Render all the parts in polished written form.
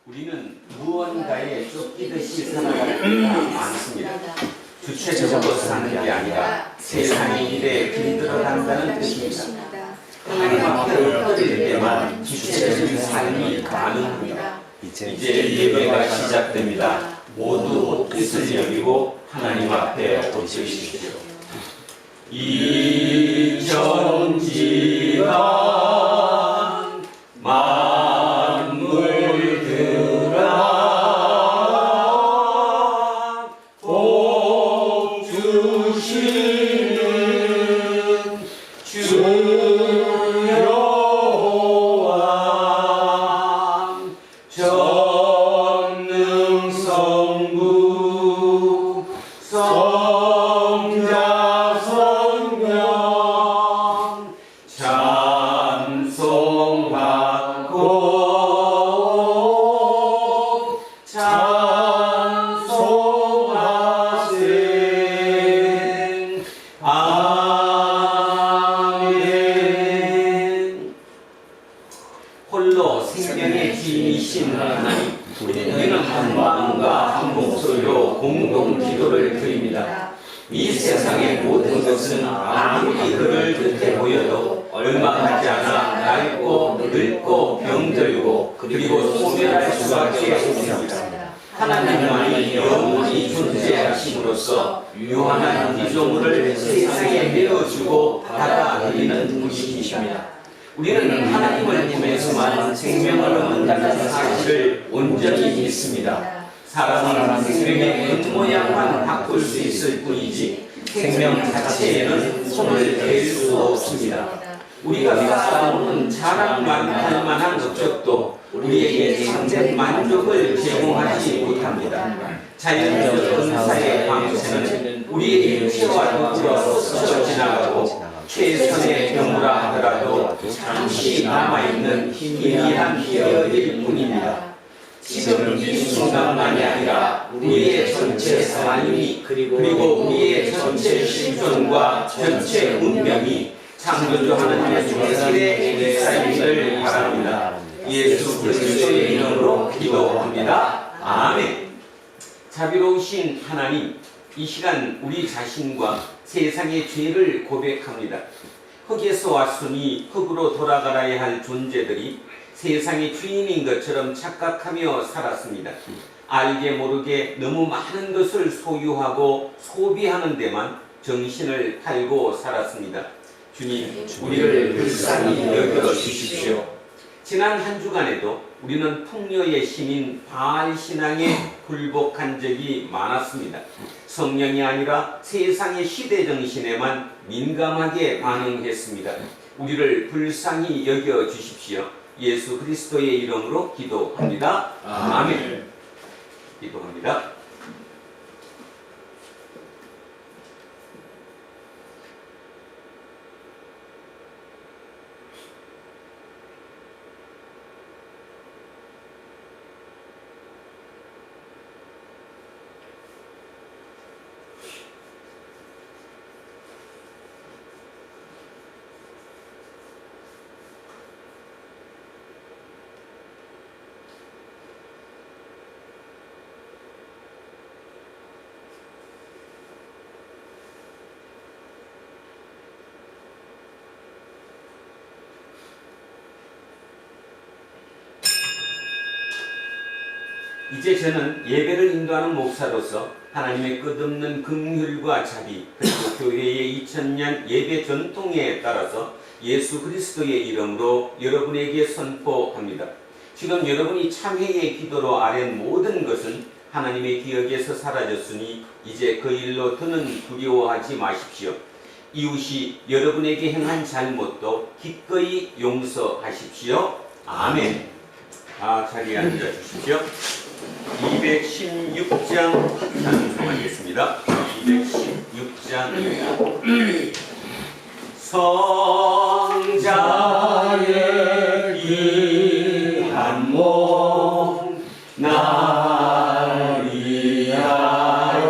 우리는 무언가에 쫓기듯이 살아갈 때가 많습니다. 주체적으로 사는 게 아니라 세상의 일에 들어간다는 뜻입니다. 하나님 앞에 엎드릴 때만 주체적인 삶이 가능합니다. 이제 예배가 시작됩니다. 모두 뜻을 여기고 하나님 앞에 엎드리십시오. 이천지간 만물들아 복 주시는 주여호와 전능성부 성자 성령 찬송받고 찬송하세. 아멘. 홀로 생명의 주인이신 하나님, 우리는 한 마음과 한 목소리로 공동 기도를 드립니다. 이 세상의 모든 것은 아무리 그를 듯해 보여도 얼마 가지 않아 낡고 늙고 병들고 그리고 소멸할 수밖에 없습니다. 하나님만이 영원히 존재하심으로써 유한한 피조물을 세상에 내어주고 받아들이는 분이십니다. 우리는 하나님을 통해서만 생명을 얻는다는 사실을 온전히 믿습니다. 사람은 생명의 겉모양만 바꿀 수 있을 뿐이지 생명 자체에는 손을 댈 수 없습니다. 우리가 쌓아오는 자랑만 할 만한 업적도 우리에게 참된 만족을 제공하지 못합니다. 자연적 은사의 광채는 우리의 육체와 더불어 스쳐 지나가고 최선의 경우라 하더라도 잠시 남아있는 희미한 기억일 뿐입니다. 지금 이 순간만이 아니라 우리의 전체 삶이 그리고 우리의 전체 실존과 전체 운명이 창조주 하나님의 주의 삶을 바랍니다. 예수 그리스도의 이름으로 기도합니다. 아멘. 자비로우신 하나님, 이 시간 우리 자신과 세상의 죄를 고백합니다. 흙에서 왔으니 흙으로 돌아가야 할 존재들이 세상의 주인인 것처럼 착각하며 살았습니다. 알게 모르게 너무 많은 것을 소유하고 소비하는 데만 정신을 팔고 살았습니다. 주님, 우리를 불쌍히 여겨주십시오. 지난 한 주간에도 우리는 풍요의 신인 바알 신앙에 굴복한 적이 많았습니다. 성령이 아니라 세상의 시대 정신에만 민감하게 반응했습니다. 우리를 불쌍히 여겨주십시오. 예수 그리스도의 이름으로 기도합니다. 아멘. 기도합니다. 이제 저는 예배를 인도하는 목사로서 하나님의 끝없는 긍휼과 자비 그리고 교회의 2000년 예배 전통에 따라서 예수 그리스도의 이름으로 여러분에게 선포합니다. 지금 여러분이 참회의 기도로 아랜 모든 것은 하나님의 기억에서 사라졌으니 이제 그 일로 더는 두려워하지 마십시오. 이웃이 여러분에게 행한 잘못도 기꺼이 용서하십시오. 아멘. 자리에 앉아 주십시오. 216장 찬송하겠습니다. 216장 성자의 귀한 몸 날 위하여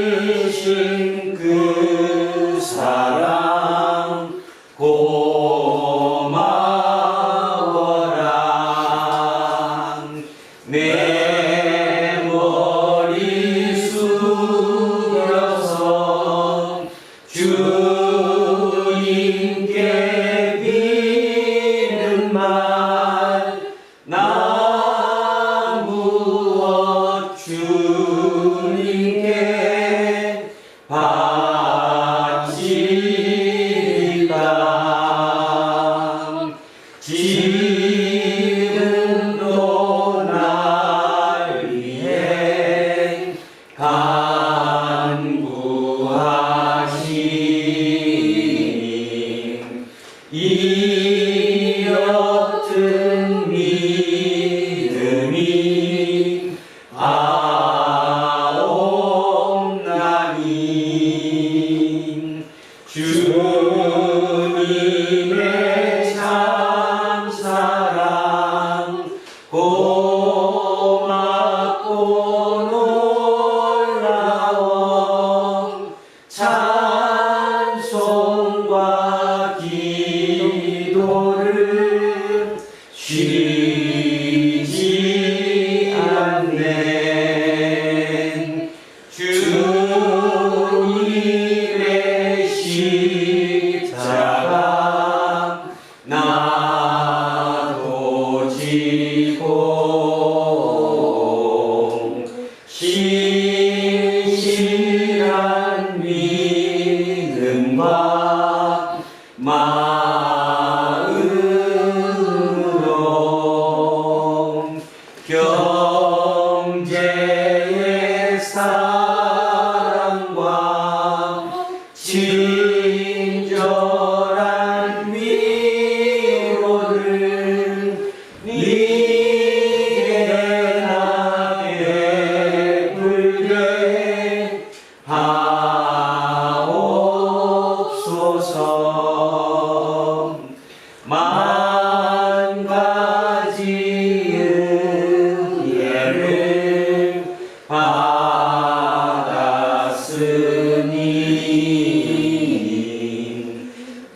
버리신 그 사랑 고마 지금도 날 위해 간구하시니 이 옅은 믿음이 아옵나니 주님의 참 사랑 고맙고 놀라운 찬송과 기도를 쉬지 않네. 주님의 십자가 나도 지고 신실한 믿음과 마음으로 형제의 사랑과 친절한 위로를 네게 나 베풀게 하옵소서. 만 가지 은혜를 받았으니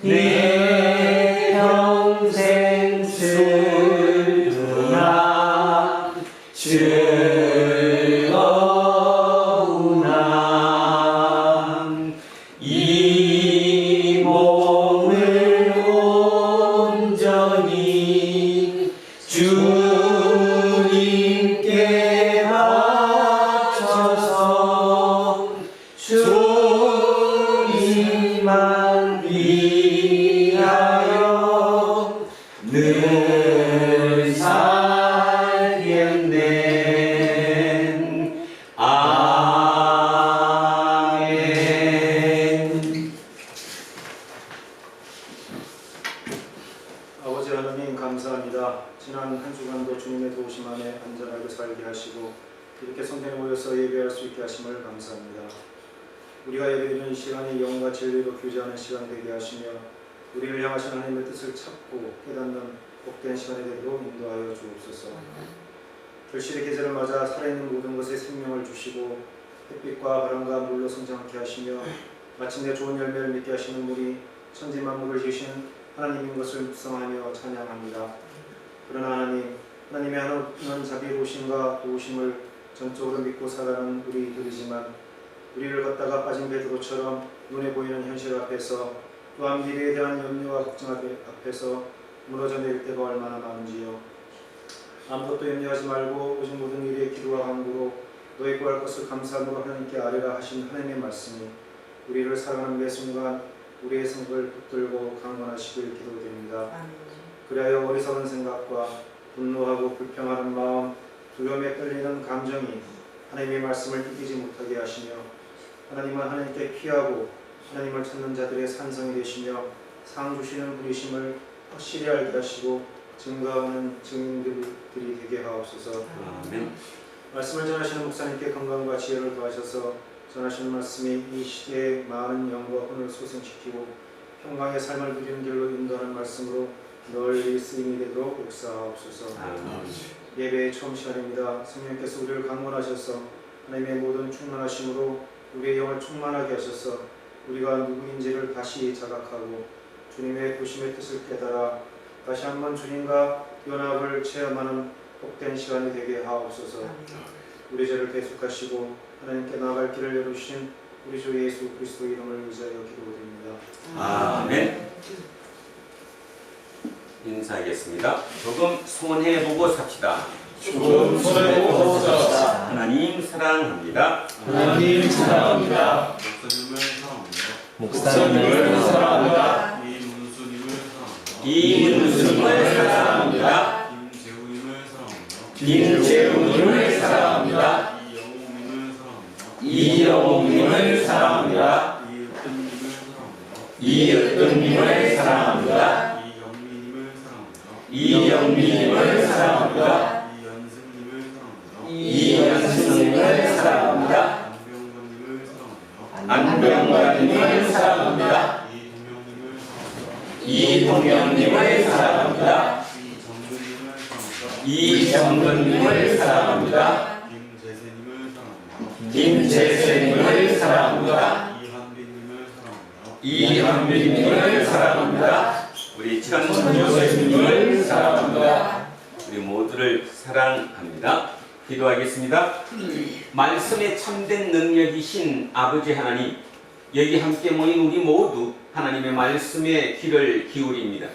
내 평생 슬프나 즐거우나 이 몸을 온전히 주님께 바쳐서 주님만 위하여 늘 살겠네. 아멘. 아버지 하나님 감사합니다. 지난 한 주간도 주님의 도우심 안에 안전하게 살게 하시고 이렇게 성전에 모여서 예배할 수 있게 하심을 감사합니다. 우리가 예배드리는 이 시간이 영과 진리로 교제하는 시간 되게 하시며 우리를 향하신 하나님의 뜻을 찾고 깨닫는 복된 시간이 되도록 인도하여 주옵소서. 결실의 계절을 맞아 살아있는 모든 것에 생명을 주시고 햇빛과 바람과 물로 성장케 하시며 마침내 좋은 열매를 맺게 하시는 우리 천지 만물을 지으신 하나님인 것을 묵상하며 찬양합니다. 그러나 하나님의 하나님의 자비로우심과 도우심을 전적으로 믿고 살아가는 우리들이지만 우리를 걷다가 빠진 베드로처럼 눈에 보이는 현실 앞에서 또한 미래에 대한 염려와 걱정 앞에서 무너져 내릴 때가 얼마나 많은지요. 아무것도 염려하지 말고 오직 모든 일에 기도와 간구로 너희 구할 것을 감사함으로 하나님께 아뢰라 하신 하나님의 말씀이 우리를 살아가는 매 순간 우리의 생각을 붙들고 강건하시길 기도드립니다. 그리하여 어리석은 생각과 분노하고 불평하는 마음, 두려움에 떨리는 감정이 하나님의 말씀을 이기지 못하게 하시며 하나님은 하나님께 피하고 하나님을 찾는 자들의 산성이 되시며 상 주시는 분이심을 확실히 알게 하시고 증거하는 증인들이 되게 하옵소서. 아멘. 말씀을 전하시는 목사님께 건강과 지혜를 더하셔서 전하시는 말씀이 이 시대의 많은 영과 혼을 소생시키고 평강의 삶을 누리는 길로 인도하는 말씀으로 널리 쓰임이 되도록 역사하옵소서. 예배의 처음 시간입니다. 성령께서 우리를 강건하셔서 하나님의 모든 충만하심으로 우리의 영을 충만하게 하셔서 우리가 누구인지를 다시 자각하고 주님의 도심의 뜻을 깨달아 다시 한번 주님과 연합을 체험하는 복된 시간이 되게 하옵소서. 우리 죄를 대속하시고 하나님께 나아갈 길을 열어주신 우리 주 예수 그리스도 이름을 의지하여 기도드립니다. 아멘. 인사하겠습니다. 조금 손해보고 삽시다. 조금 손해보고 삽시다. 하나님 사랑합니다. 하나님 사랑합니다. 목사님을 사랑합니다. 목사님을 사랑합니다. 이 이문수님을 사랑합니다. 김재우님을 사랑합니다. 이영웅님을 사랑합니다. 이으뜸님을 사랑합니다. 이영민님을 사랑합니다. 이연승님을 사랑합니다. 안병관님을 사랑합니다. 이동영님을 사랑합니다. 이정근님을 사랑합니다. 김재세님을 사랑합니다. 이한빈님을 사랑합니다. 우리 천조세님을 사랑합니다. 우리 모두를 사랑합니다. 기도하겠습니다. 말씀에 참된 능력이신 아버지 하나님, 여기 함께 모인 우리 모두 하나님의 말씀에 귀를 기울입니다.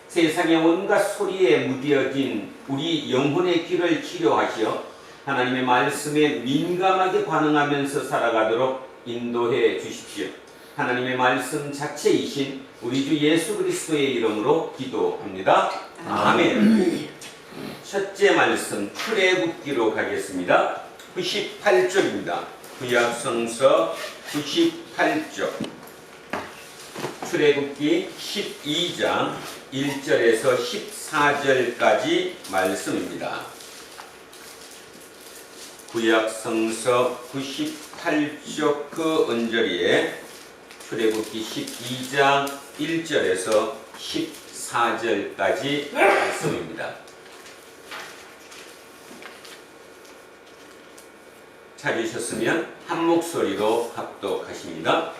세상의 온갖 소리에 무뎌진 우리 영혼의 귀를 치료하시어 하나님의 말씀에 민감하게 반응하면서 살아가도록 인도해 주십시오. 하나님의 말씀 자체이신 우리 주 예수 그리스도의 이름으로 기도합니다. 아멘. 첫째 말씀 출애굽기로 가겠습니다. 98쪽입니다. 구약성서 98쪽. 출애굽기 12장 1절에서 14절까지 말씀입니다. 구약성서 98쪽 그 언저리에 출애굽기 12장 1절에서 14절까지 말씀입니다. 찾으셨으면 한 목소리로 합독하십니다.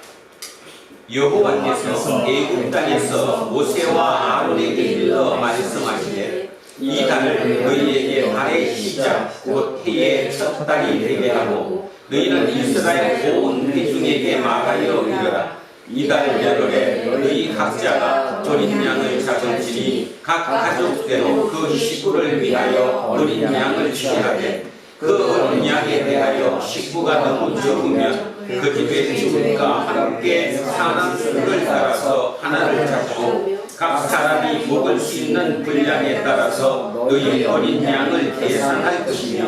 여호와께서 애굽 땅에서 모세와 아론에게 일러 말씀하시되 이 달을 너희에게 달의 시작 곧 해의 첫 달이 되게 하고 너희는 이스라엘 온 회중에게 말하여 이르라. 이달 열흘에 너희 각자가 어린 양을 잡을지니 각 가족대로 그 식구를 위하여 어린 양을 취하되 그 어린 양에 대하여 식구가 너무 적으면 그 집에 죽을까 함께 사는 수를 따라서 하나를 잡고 각 사람이 먹을 수 있는 분량에 따라서 너희 어린 양을 계산할 것이며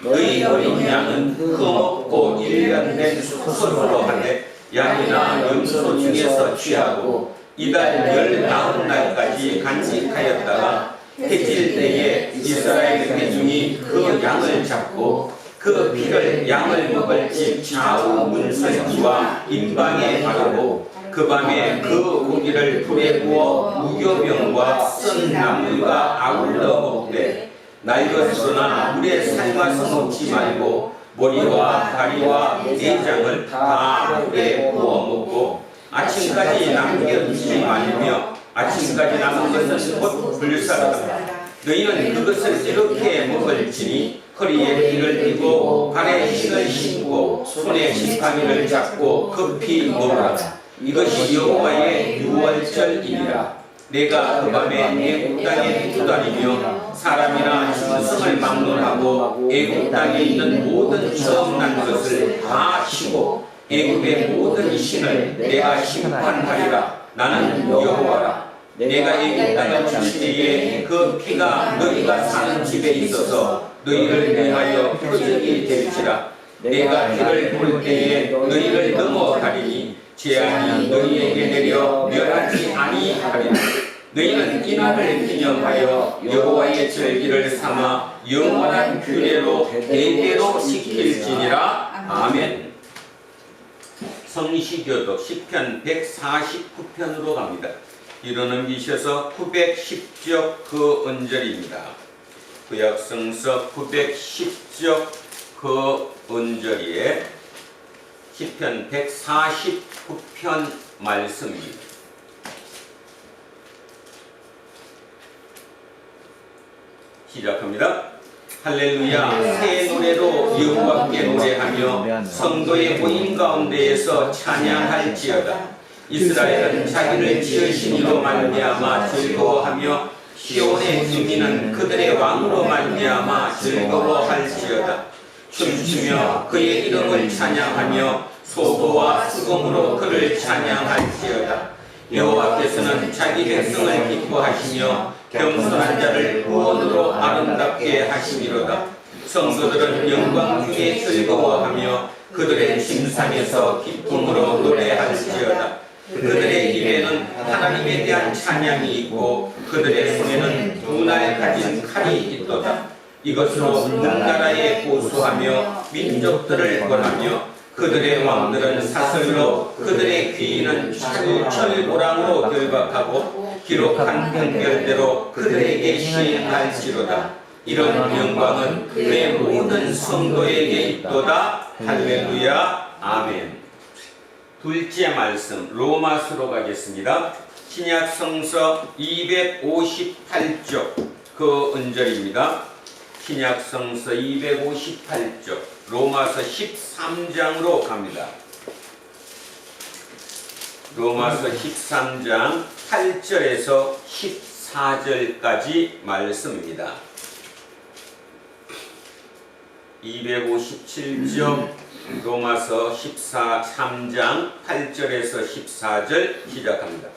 너희 어린 양은 흠없고 1년 된 수소로 하되 양이나 염소 중에서 취하고 이달 19날까지 간직하였다가 해질 때에 이스라엘 회중이 그 양을 잡고 그 피를 양을 먹을 집 좌우 문설기와 임방에 바르고 그 밤에 그 고기를 불에 구워 무교병과 쓴 나물과 아울러 먹되 낡았으나 물에 삶아서 먹지 말고 머리와 다리와 내장을 다 물에 구워 먹고 아침까지 남겨두지 말며 아침까지 남은 것은 곧 불사르다. 너희는 그것을 이렇게 먹을지니 허리에 띠를 띠고 발에 신을 신고 손에 지팡이를 잡고 급히 먹으라. 이것이 여호와의 유월절이니라. 내가 그 밤에 애굽 땅에 두다리며 사람이나 짐승을 막론하고 애굽 땅에 있는 모든 처음 난 것을 다 치고 애굽의 모든 신을 내가 심판하리라. 나는 여호와라. 내가 애굽 땅을 주실 때에 그 피가 너희가 사는 집에 있어서 너희를 위하여 표적이 될지라. 내가 피를 볼 때에 너희를 넘어가리니 재앙이 너희에게 내려 멸하지 아니하리라. 너희는 이날을 기념하여 여호와의 절기를 삼아 영원한 규례로 대대로 지킬지니라. 아멘. 성시교독 시편 149편으로 갑니다. 뒤로 넘기셔서 910쪽 그 언저리입니다. 구약성서 910쪽 그 언저리에 시편 149편 말씀입니다. 시작합니다. 할렐루야. 새 노래로 여호와께 노래하며 성도의 모임 가운데에서 찬양할지어다. 이스라엘은 자기를 지으신 이로 말미암아 즐거워하며 시온의 주민은 그들의 왕으로 말미암아 즐거워할지어다. 춤추며 그의 이름을 찬양하며 소고와 수금으로 그를 찬양할지어다. 여호와께서는 자기 백성을 기뻐하시며 겸손한 자를 구원으로 아름답게 하시미로다. 성도들은 영광 중에 즐거워하며 그들의 침상에서 기쁨으로 노래할지어다. 그들의 입에는 하나님에 대한 찬양이 있고 그들의 손에는 두 날 가진 칼이 있도다. 이것으로 문나라에 고수하며 민족들을 권하며 그들의 왕들은 사슬로 그들의 귀인은 철보랑으로 결박하고 기록한 판결대로 그들에게 시행할지로다. 이런 영광은 그의 모든 성도에게 있도다. 할렐루야. 아멘. 둘째 말씀 로마서로 가겠습니다. 신약 성서 258쪽 그 언절입니다. 신약 성서 258쪽 로마서 13장으로 갑니다. 로마서 13장 8절에서 14절까지 말씀입니다. 257쪽 로마서 13장 8절에서 14절 시작합니다.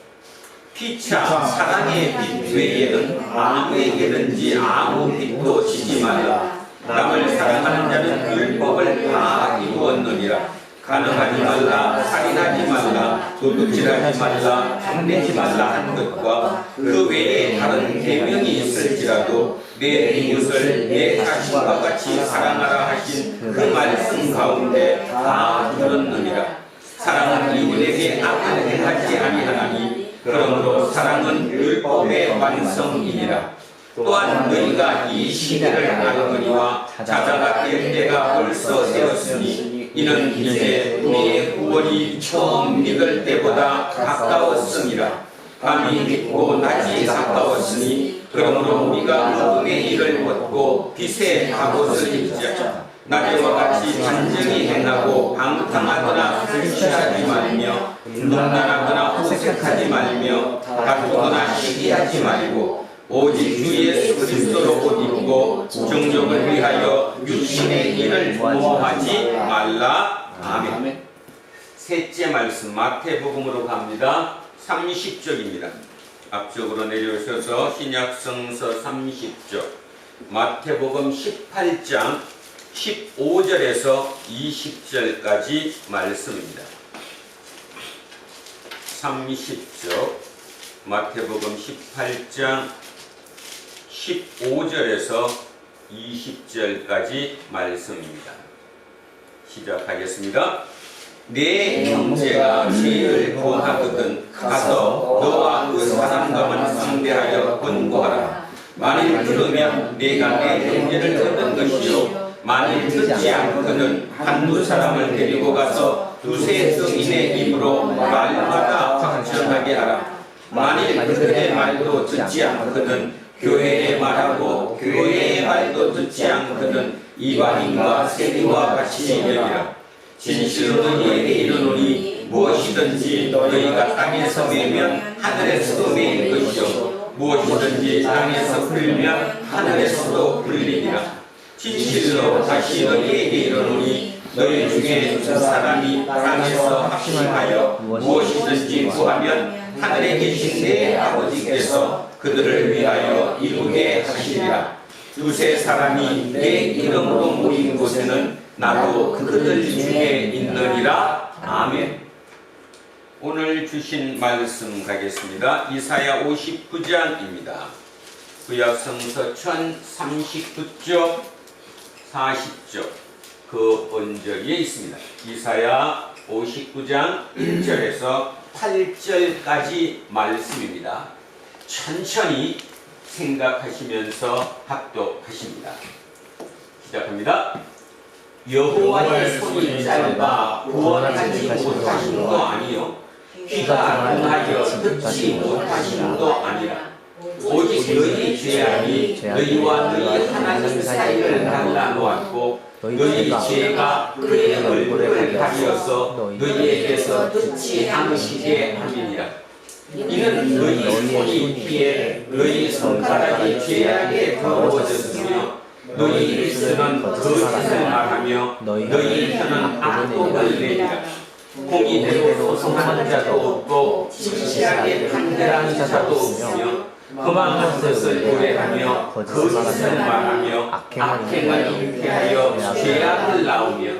피차 사랑의 빛 외에는 아무에게든지 아무 빛도 지지 말라. 남을 사랑하는 자는 율법을 다 이루었느니라. 가늠하지 말라, 살인하지 말라, 도둑질하지 말라, 탐내지 말라 한 것과 그 외에 다른 계명이 있을지라도 내 이웃을 내 자신과 같이 사랑하라 하신 그 말씀 가운데 다 들었느니라. 사랑은 이웃에게 악을 행하지 아니하나니 그러므로 사랑은 율법의 완성이니라. 또한 너희가 이 시기를 알거니와 자자가 될 때가 벌써 되었으니 이는 이제 우리의 구원이 처음 믿을 때보다 가까웠음이라. 밤이 깊고 낮이 가까웠으니 그러므로 우리가 어둠의 일을 벗고 빛의 갑옷을 입자. 낮에와 같이 단정히 행하고 방탕하거나 술취하지 말며 음란하거나 호색하지 말며 다투거나 시기하지 말고 오직 주 예수 그리스도로 옷 입고 정욕을 위하여 육신의 일을 모험하지 말라. 아멘. 셋째 말씀 마태복음으로 갑니다. 30쪽입니다. 앞쪽으로 내려오셔서 신약성서 30쪽 마태복음 18장 15절에서 20절까지 말씀입니다. 30쪽 마태복음 18장 15절에서 20절까지 말씀입니다. 시작하겠습니다. 내 형제가 죄를 구하거든 가서 너와 그 사람과만 상대하여 권고하라. 만일 들으면 내가 내 형제를 얻은 것이요 만일 듣지 않거든 한두 사람을 데리고 가서 두세 성인의 입으로 말마다 확전하게 하라. 만일 그들의 말도 듣지 않거든 교회의 말하고 교회의 말도 듣지 않거든 이방인과 세리와 같이 여기라. 진실로 너희에게 이르노니 무엇이든지 너희가 땅에서 매면 하늘에서도 매일 것이요 무엇이든지 땅에서 풀면 하늘에서도 풀리리라. 진실로 다시 너희에게 이르노니 너희 중에 두 사람이 땅에서 합심하여 무엇이든지 구하면 하늘에 계신 내 아버지께서 그들을 위하여 이루게 하시리라. 두세 사람이 내 이름으로 모인 곳에는 나도 그들 중에 있느니라. 아멘. 오늘 주신 말씀 가겠습니다. 이사야 59장입니다. 구약성서 1039쪽 40쪽 그 언저리에 있습니다. 이사야 59장 1절에서 8절까지 말씀입니다. 천천히 생각하시면서 합독하십니다. 시작합니다. 여호와의 손이 짧아 구원하지 못하신 도 아니요 귀가 둔하여 듣지 못하신 도 아니라 오직 너희 죄악이 너희와 너희 하나님 사이를 갈라놓았고 너희 죄가 그의 얼굴을 가리어서 너희에게서 듣지 않으시게 함이니라. 이는 너희 손이 피해 너희 손가락이 죄악에 더러워졌으며 너희 입술은 거짓을 말하며 너희 혀는 악독을 내리라. 공의대로 소송하는 자도 없고 진실하게 판결하는 자도 없으며 험한 것을 노래하며 거짓을 말하며 악행을 잉태하여 죄악을 낳으며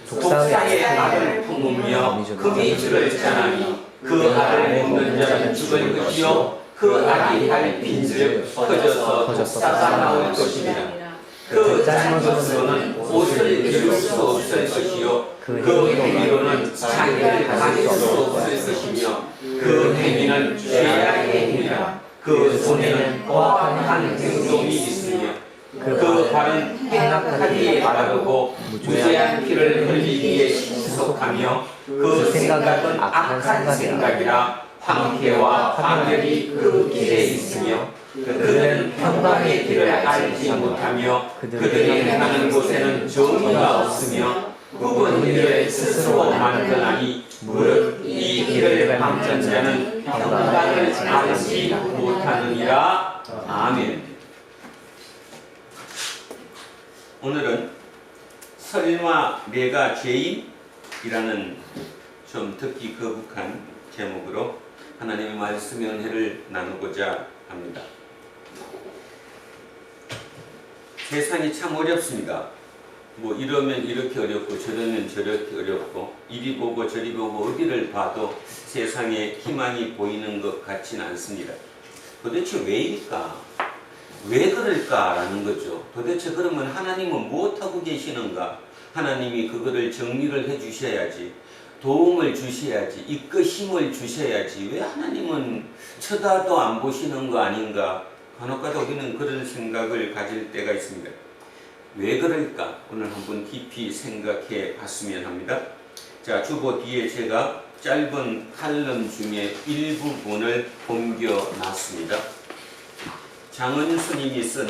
독사의 알을 품으며 금이 줄을 짜나니 그 알을 먹는 자는 죽을 것이요 그 알이 할 빈즉 커져서 독사가 나올 것이니라. 그 잘못으로는 옷을 입을 수 없을 것이요 그 행위로는 자기를 가릴 수 없을 것이며 그 행위는 죄악의 행위라. 그 손에는 거룩한 행동이 있으며 그 발은 행악하기에 바르고 무죄한 피를 흘리기에 신속하며 그 생각은 악한 생각이라. 황폐와 파멸이 그 길에 있으며 그들은 평강의 길을 알지 못하며 그들이 행하는 곳에는 정의가 없으며 굽은 일을 스스로 만드나니 무릇 이 길을 막는 자는 평강을 알지 못하느니라. 아멘. 오늘은 설마 내가 죄인이라는 좀 듣기 거북한 제목으로 하나님의 말씀의 은혜를 나누고자 합니다. 세상이 참 어렵습니다. 뭐 이러면 이렇게 어렵고 저러면 저렇게 어렵고 이리 보고 저리 보고 어디를 봐도 세상에 희망이 보이는 것 같지는 않습니다. 도대체 왜일까? 왜 그럴까라는 거죠. 도대체 그러면 하나님은 무엇하고 계시는가? 하나님이 그거를 정리를 해 주셔야지, 도움을 주셔야지, 이끌 힘을 주셔야지, 왜 하나님은 쳐다도 안 보시는 거 아닌가? 간혹가다 우리는 그런 생각을 가질 때가 있습니다. 왜 그럴까? 오늘 한번 깊이 생각해 봤으면 합니다. 자, 주보 뒤에 제가 짧은 칼럼 중에 일부분을 옮겨놨습니다. 장은수님이 쓴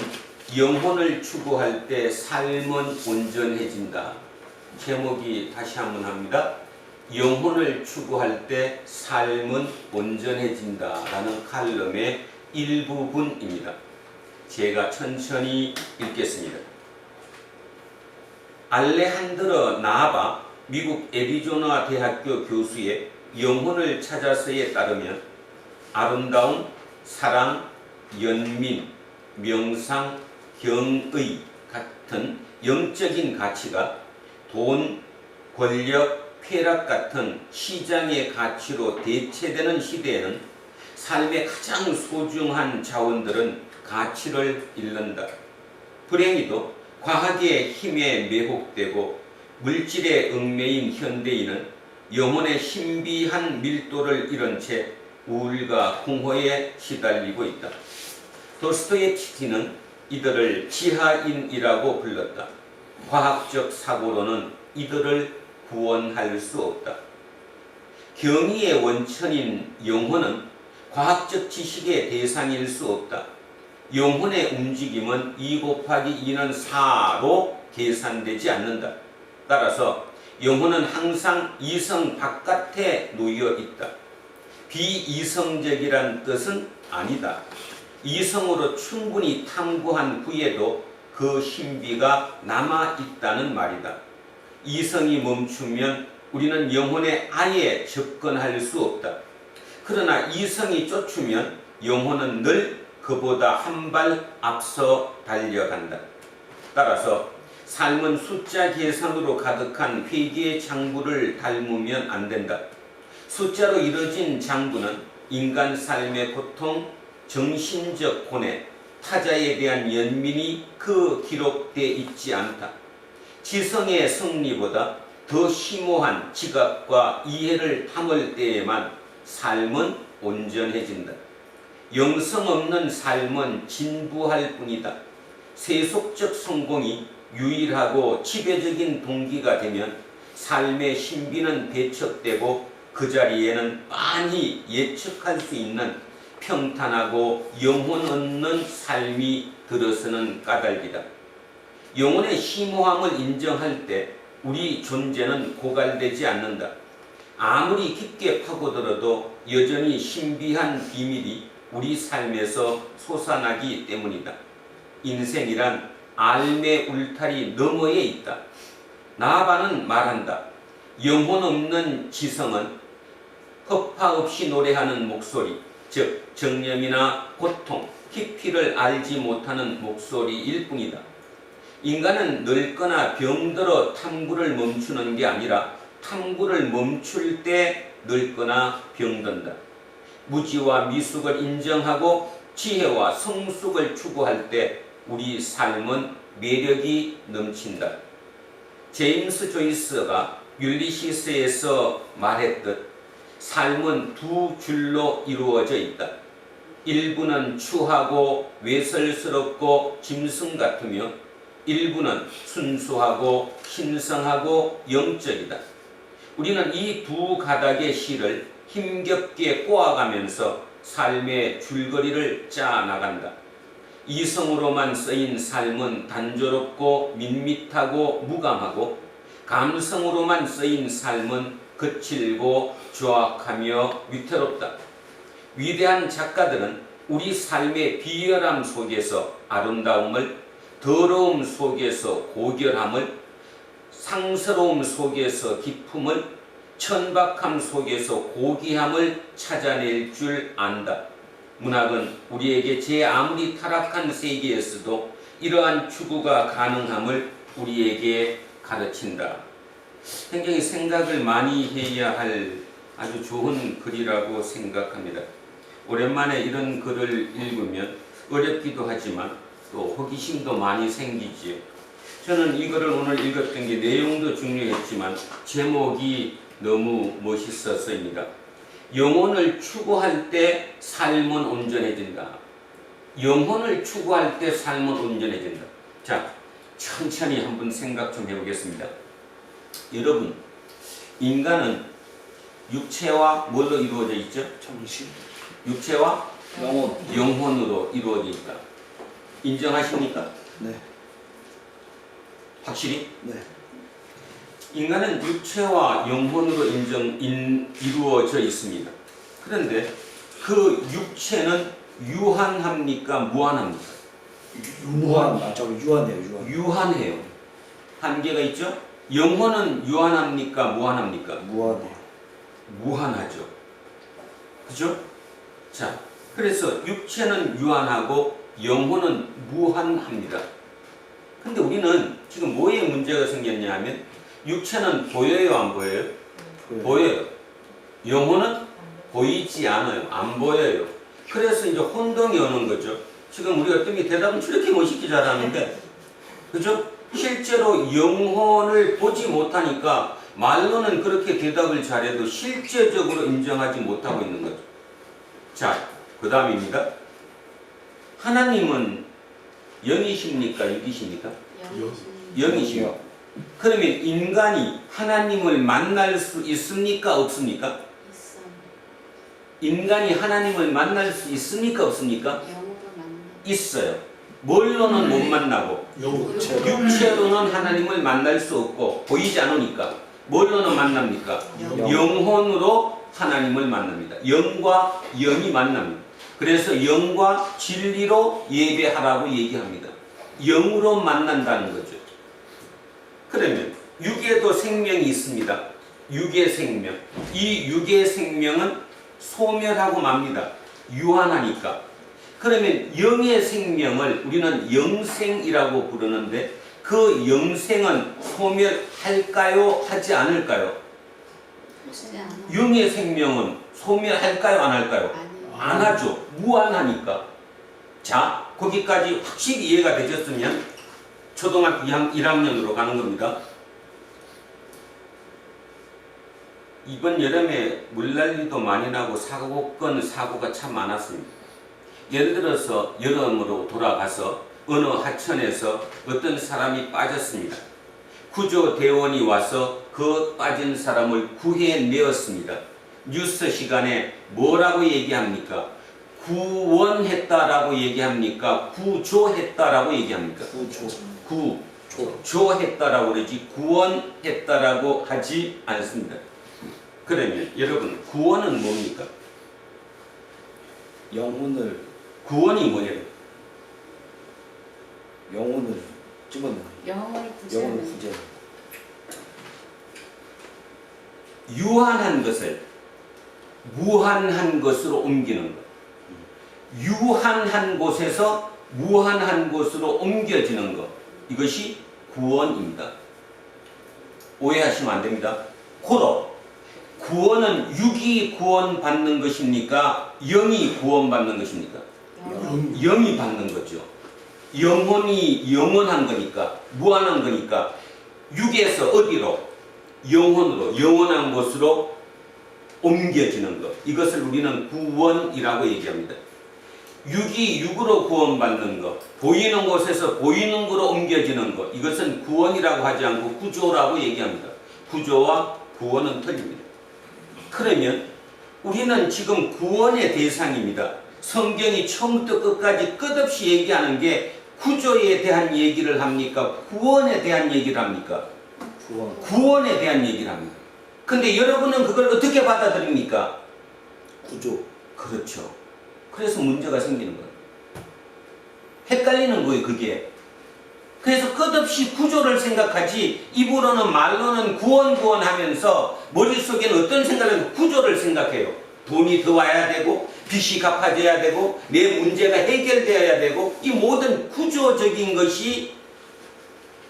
영혼을 추구할 때 삶은 온전해진다. 제목이 다시 한번 합니다. 영혼을 추구할 때 삶은 온전해진다 라는 칼럼의 일부분입니다. 제가 천천히 읽겠습니다. 알레한드로 나바 미국 애리조나 대학교 교수의 영혼을 찾아서에 따르면 아름다움, 사랑, 연민, 명상, 경의 같은 영적인 가치가 돈, 권력, 쾌락 같은 시장의 가치로 대체되는 시대에는 삶의 가장 소중한 자원들은 가치를 잃는다. 불행히도 과학의 힘에 매혹되고 물질의 얽매인 현대인은 영혼의 신비한 밀도를 잃은 채 우울과 공허에 시달리고 있다. 도스토옙스키는 이들을 지하인이라고 불렀다. 과학적 사고로는 이들을 구원할 수 없다. 경의의 원천인 영혼은 과학적 지식의 대상일 수 없다. 영혼의 움직임은 2 곱하기 2는 4로 계산되지 않는다. 따라서 영혼은 항상 이성 바깥에 놓여 있다. 비이성적이란 뜻은 아니다. 이성으로 충분히 탐구한 후에도 그 신비가 남아있다는 말이다. 이성이 멈추면 우리는 영혼에 아예 접근할 수 없다. 그러나 이성이 쫓으면 영혼은 늘 그보다 한 발 앞서 달려간다. 따라서 삶은 숫자 계산으로 가득한 회계의 장부를 닮으면 안 된다. 숫자로 이루어진 장부는 인간 삶의 고통, 정신적 고뇌, 타자에 대한 연민이 그 기록되어 있지 않다. 지성의 승리보다 더 심오한 지각과 이해를 담을 때에만 삶은 온전해진다. 영성 없는 삶은 진부할 뿐이다. 세속적 성공이 유일하고 지배적인 동기가 되면 삶의 신비는 배척되고 그 자리에는 빤히 예측할 수 있는 평탄하고 영혼 없는 삶이 들어서는 까닭이다. 영혼의 심오함을 인정할 때 우리 존재는 고갈되지 않는다. 아무리 깊게 파고들어도 여전히 신비한 비밀이 우리 삶에서 솟아나기 때문이다. 인생이란 알매 울타리 너머에 있다. 나바는 말한다. 영혼 없는 지성은 허파 없이 노래하는 목소리, 즉 정념이나 고통, 깊이를 알지 못하는 목소리일 뿐이다. 인간은 늙거나 병들어 탐구를 멈추는 게 아니라 탐구를 멈출 때 늙거나 병든다. 무지와 미숙을 인정하고 지혜와 성숙을 추구할 때 우리 삶은 매력이 넘친다. 제임스 조이스가 율리시스에서 말했듯 삶은 두 줄로 이루어져 있다. 일부는 추하고 외설스럽고 짐승 같으며 일부는 순수하고 신성하고 영적이다. 우리는 이 두 가닥의 실을 힘겹게 꼬아가면서 삶의 줄거리를 짜 나간다. 이성으로만 쓰인 삶은 단조롭고 밋밋하고 무감하고 감성으로만 쓰인 삶은 거칠고 조악하며 위태롭다. 위대한 작가들은 우리 삶의 비열함 속에서 아름다움을, 더러움 속에서 고결함을, 상스러움 속에서 기품을, 천박함 속에서 고귀함을 찾아낼 줄 안다. 문학은 우리에게 제 아무리 타락한 세계에서도 이러한 추구가 가능함을 우리에게 가르친다. 굉장히 생각을 많이 해야 할 아주 좋은 글이라고 생각합니다. 오랜만에 이런 글을 읽으면 어렵기도 하지만 또 호기심도 많이 생기지요. 저는 이 글을 오늘 읽었던 게 내용도 중요했지만 제목이 너무 멋있어서입니다. 영혼을 추구할 때 삶은 온전해진다. 영혼을 추구할 때 삶은 온전해진다. 자, 천천히 한번 생각 좀 해보겠습니다. 여러분, 인간은 육체와 뭘로 이루어져 있죠? 정신. 육체와 영혼. 영혼으로 이루어져 있다. 인정하십니까? 네. 확실히? 네. 인간은 육체와 영혼으로 이루어져 있습니다. 그런데 그 육체는 유한합니까? 무한합니까? 유한 맞죠? 유한해요. 유한. 유한해요. 한계가 있죠? 영혼은 유한합니까? 무한합니까? 무한해요. 무한하죠. 그죠? 자, 그래서 육체는 유한하고 영혼은 무한합니다. 근데 우리는 지금 뭐에 문제가 생겼냐 하면 육체는 보여요, 안 보여요? 보여요. 영혼은 보이지 않아요. 안 보여요. 그래서 이제 혼동이 오는 거죠. 지금 우리가 어떤 대답은 저렇게 멋있게 잘하는데, 그죠? 실제로 영혼을 보지 못하니까 말로는 그렇게 대답을 잘해도 실제적으로 인정하지 못하고 있는 거죠. 자, 그 다음입니다. 하나님은 영이십니까? 육이십니까? 영이십니다. 그러면 인간이 하나님을 만날 수 있습니까? 없습니까? 인간이 하나님을 만날 수 있습니까? 없습니까? 있어요. 뭘로는 못 만나고 육체로는 하나님을 만날 수 없고 보이지 않으니까 뭘로는 만납니까? 영혼으로 하나님을 만납니다. 영과 영이 만납니다. 그래서 영과 진리로 예배하라고 얘기합니다. 영으로 만난다는 거죠. 그러면 육에도 생명이 있습니다. 육의 생명. 이 육의 생명은 소멸하고 맙니다. 유한하니까. 그러면 영의 생명을 우리는 영생이라고 부르는데 그 영생은 소멸할까요? 하지 않을까요? 영의 생명은 소멸할까요? 안 할까요? 안 하죠. 무한하니까. 자, 거기까지 확실히 이해가 되셨으면 초등학교 1학년으로 가는 겁니다. 이번 여름에 물난리도 많이 나고 사고가 참 많았습니다. 예를 들어서 여름으로 돌아가서 어느 하천에서 어떤 사람이 빠졌습니다. 구조대원이 와서 그 빠진 사람을 구해내었습니다. 뉴스 시간에 뭐라고 얘기합니까? 구원했다라고 얘기합니까? 구조했다라고 얘기합니까? 구조했다라고 그러지 구원했다라고 하지 않습니다. 그러면 여러분 구원은 뭡니까? 구원이 뭐예요? 영혼을 찍어내는. 영혼을 영혼을 구제. 유한한 것을 무한한 것으로 옮기는 것. 유한한 곳에서 무한한 곳으로 옮겨지는 것. 이것이 구원입니다. 오해하시면 안 됩니다. 고로 구원은 육이 구원받는 것입니까? 영이 구원받는 것입니까? 영이 받는 거죠. 영혼이 영원한 거니까, 무한한 거니까 육에서 어디로? 영혼으로, 영원한 곳으로 옮겨지는 것. 이것을 우리는 구원이라고 얘기합니다. 육이 육으로 구원받는 것, 보이는 곳에서 보이는 곳으로 옮겨지는 것, 이것은 구원이라고 하지 않고 구조라고 얘기합니다. 구조와 구원은 틀립니다. 그러면 우리는 지금 구원의 대상입니다. 성경이 처음부터 끝까지 끝없이 얘기하는 게 구조에 대한 얘기를 합니까? 구원에 대한 얘기를 합니까? 구원에 대한 얘기를 합니다. 근데 여러분은 그걸 어떻게 받아들입니까? 구조. 그렇죠. 그래서 문제가 생기는 거예요. 헷갈리는 거예요, 그게. 그래서 끝없이 구조를 생각하지, 입으로는 말로는 구원 하면서 머릿속에는 어떤 생각을 구조를 생각해요. 돈이 더 와야 되고, 빚이 갚아져야 되고, 내 문제가 해결되어야 되고, 이 모든 구조적인 것이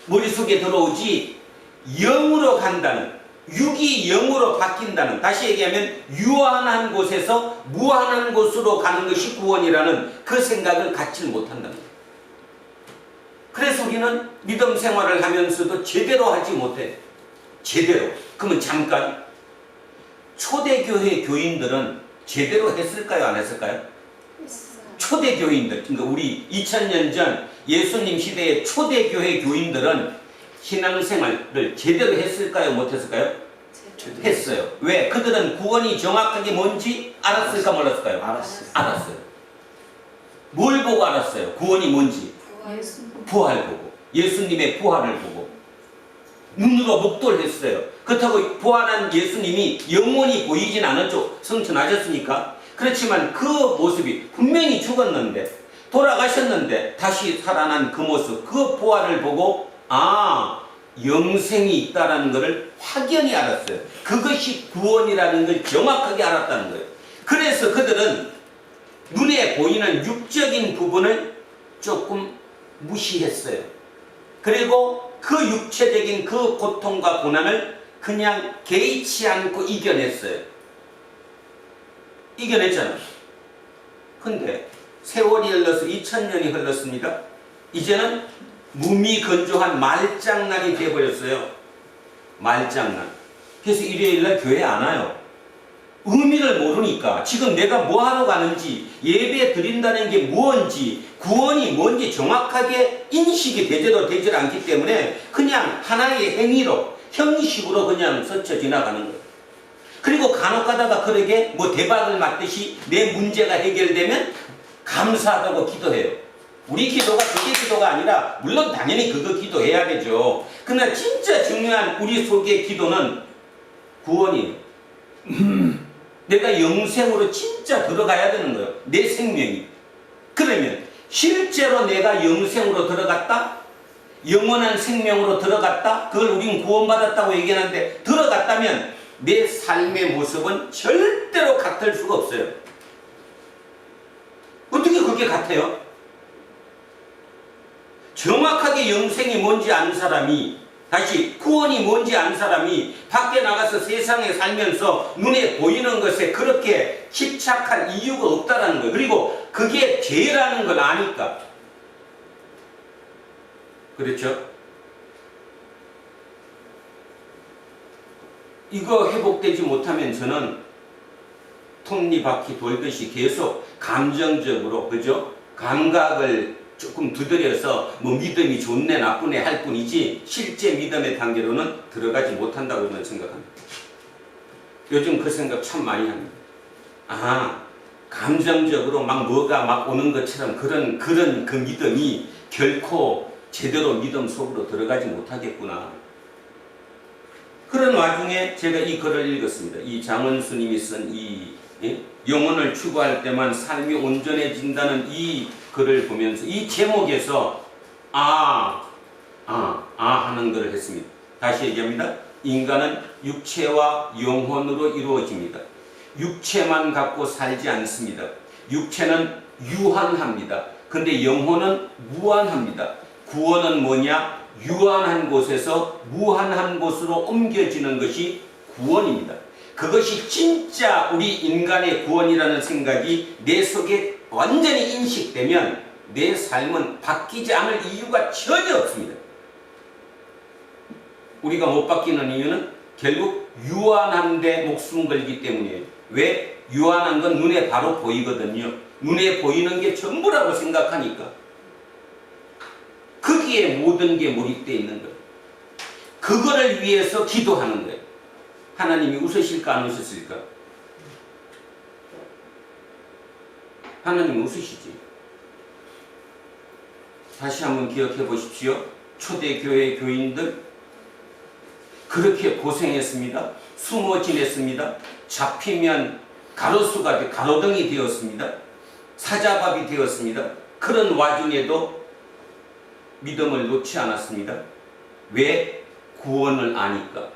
머릿속에 들어오지, 영으로 간다는, 육이 영으로 바뀐다는, 다시 얘기하면 유한한 곳에서 무한한 곳으로 가는 것이 구원이라는 그 생각을 갖지 못한다는 거예요. 그래서 우리는 믿음 생활을 하면서도 제대로 하지 못해. 제대로. 그러면 잠깐, 초대교회 교인들은 제대로 했을까요? 안 했을까요? 초대교인들, 그러니까 우리 2000년 전 예수님 시대의 초대교회 교인들은 신앙생활을 제대로 했을까요? 못했을까요? 했어요. 왜? 그들은 구원이 정확하게 뭔지 알았을까 몰랐을까요? 알았어요. 뭘 보고 알았어요? 구원이 뭔지? 부활 보고, 예수님의 부활을 보고 눈으로 목도했어요. 그렇다고 부활한 예수님이 영원히 보이진 않았죠. 성천하셨으니까. 그렇지만 그 모습이, 분명히 죽었는데 돌아가셨는데 다시 살아난 그 모습, 그 부활을 보고 영생이 있다는 것을 확연히 알았어요. 그것이 구원이라는 걸 정확하게 알았다는 거예요. 그래서 그들은 눈에 보이는 육적인 부분을 조금 무시했어요. 그리고 그 육체적인 그 고통과 고난을 그냥 개의치 않고 이겨냈어요. 이겨냈잖아요. 근데 세월이 흘러서 2000년이 흘렀습니다. 이제는 무미건조한 말장난이 되어버렸어요. 말장난. 그래서 일요일날 교회 안 와요. 의미를 모르니까, 지금 내가 뭐 하러 가는지, 예배 드린다는 게 뭔지, 구원이 뭔지 정확하게 인식이 제대로 되질 않기 때문에 그냥 하나의 행위로, 형식으로 그냥 스쳐 지나가는 거예요. 그리고 간혹 가다가 그러게 뭐 대박을 맞듯이 내 문제가 해결되면 감사하다고 기도해요. 우리 기도가 그게 기도가 아니라, 물론 당연히 그거 기도해야 되죠. 그러나 진짜 중요한 우리 속의 기도는 구원이에요. 내가 영생으로 진짜 들어가야 되는 거예요. 내 생명이. 그러면 실제로 내가 영생으로 들어갔다? 영원한 생명으로 들어갔다? 그걸 우린 구원받았다고 얘기하는데, 들어갔다면 내 삶의 모습은 절대로 같을 수가 없어요. 어떻게 그게 같아요? 정확하게 영생이 뭔지 아는 사람이, 다시 구원이 뭔지 아는 사람이 밖에 나가서 세상에 살면서 눈에 보이는 것에 그렇게 집착할 이유가 없다라는 거예요. 그리고 그게 죄라는 걸 아니까. 그렇죠? 이거 회복되지 못하면 저는 톱니바퀴 돌듯이 계속 감정적으로, 그죠? 감각을 조금 두드려서 뭐 믿음이 좋네 나쁘네 할 뿐이지 실제 믿음의 단계로는 들어가지 못한다고 저는 생각합니다. 요즘 그 생각 참 많이 합니다. 감정적으로 막 뭐가 막 오는 것처럼 그런 그 믿음이 결코 제대로 믿음 속으로 들어가지 못하겠구나. 그런 와중에 제가 이 글을 읽었습니다. 이 장원수님이 쓴 이 영혼을 추구할 때만 삶이 온전해진다는 이 글을 보면서 이 제목에서 하는 글을 했습니다. 다시 얘기합니다. 인간은 육체와 영혼으로 이루어집니다. 육체만 갖고 살지 않습니다. 육체는 유한합니다. 근데 영혼은 무한합니다. 구원은 뭐냐? 유한한 곳에서 무한한 곳으로 옮겨지는 것이 구원입니다. 그것이 진짜 우리 인간의 구원이라는 생각이 내 속에 완전히 인식되면 내 삶은 바뀌지 않을 이유가 전혀 없습니다. 우리가 못 바뀌는 이유는 결국 유한한데 목숨 걸기 때문이에요. 왜? 유한한 건 눈에 바로 보이거든요. 눈에 보이는 게 전부라고 생각하니까 거기에 모든 게 몰입되어 있는 거예요. 그거를 위해서 기도하는 거예요. 하나님이 웃으실까 안 웃으실까? 하나님 웃으시지. 다시 한번 기억해 보십시오. 초대교회 교인들 그렇게 고생했습니다. 숨어 지냈습니다. 잡히면 가로수가 가로등이 되었습니다. 사자밥이 되었습니다. 그런 와중에도 믿음을 놓지 않았습니다. 왜? 구원을 아니까.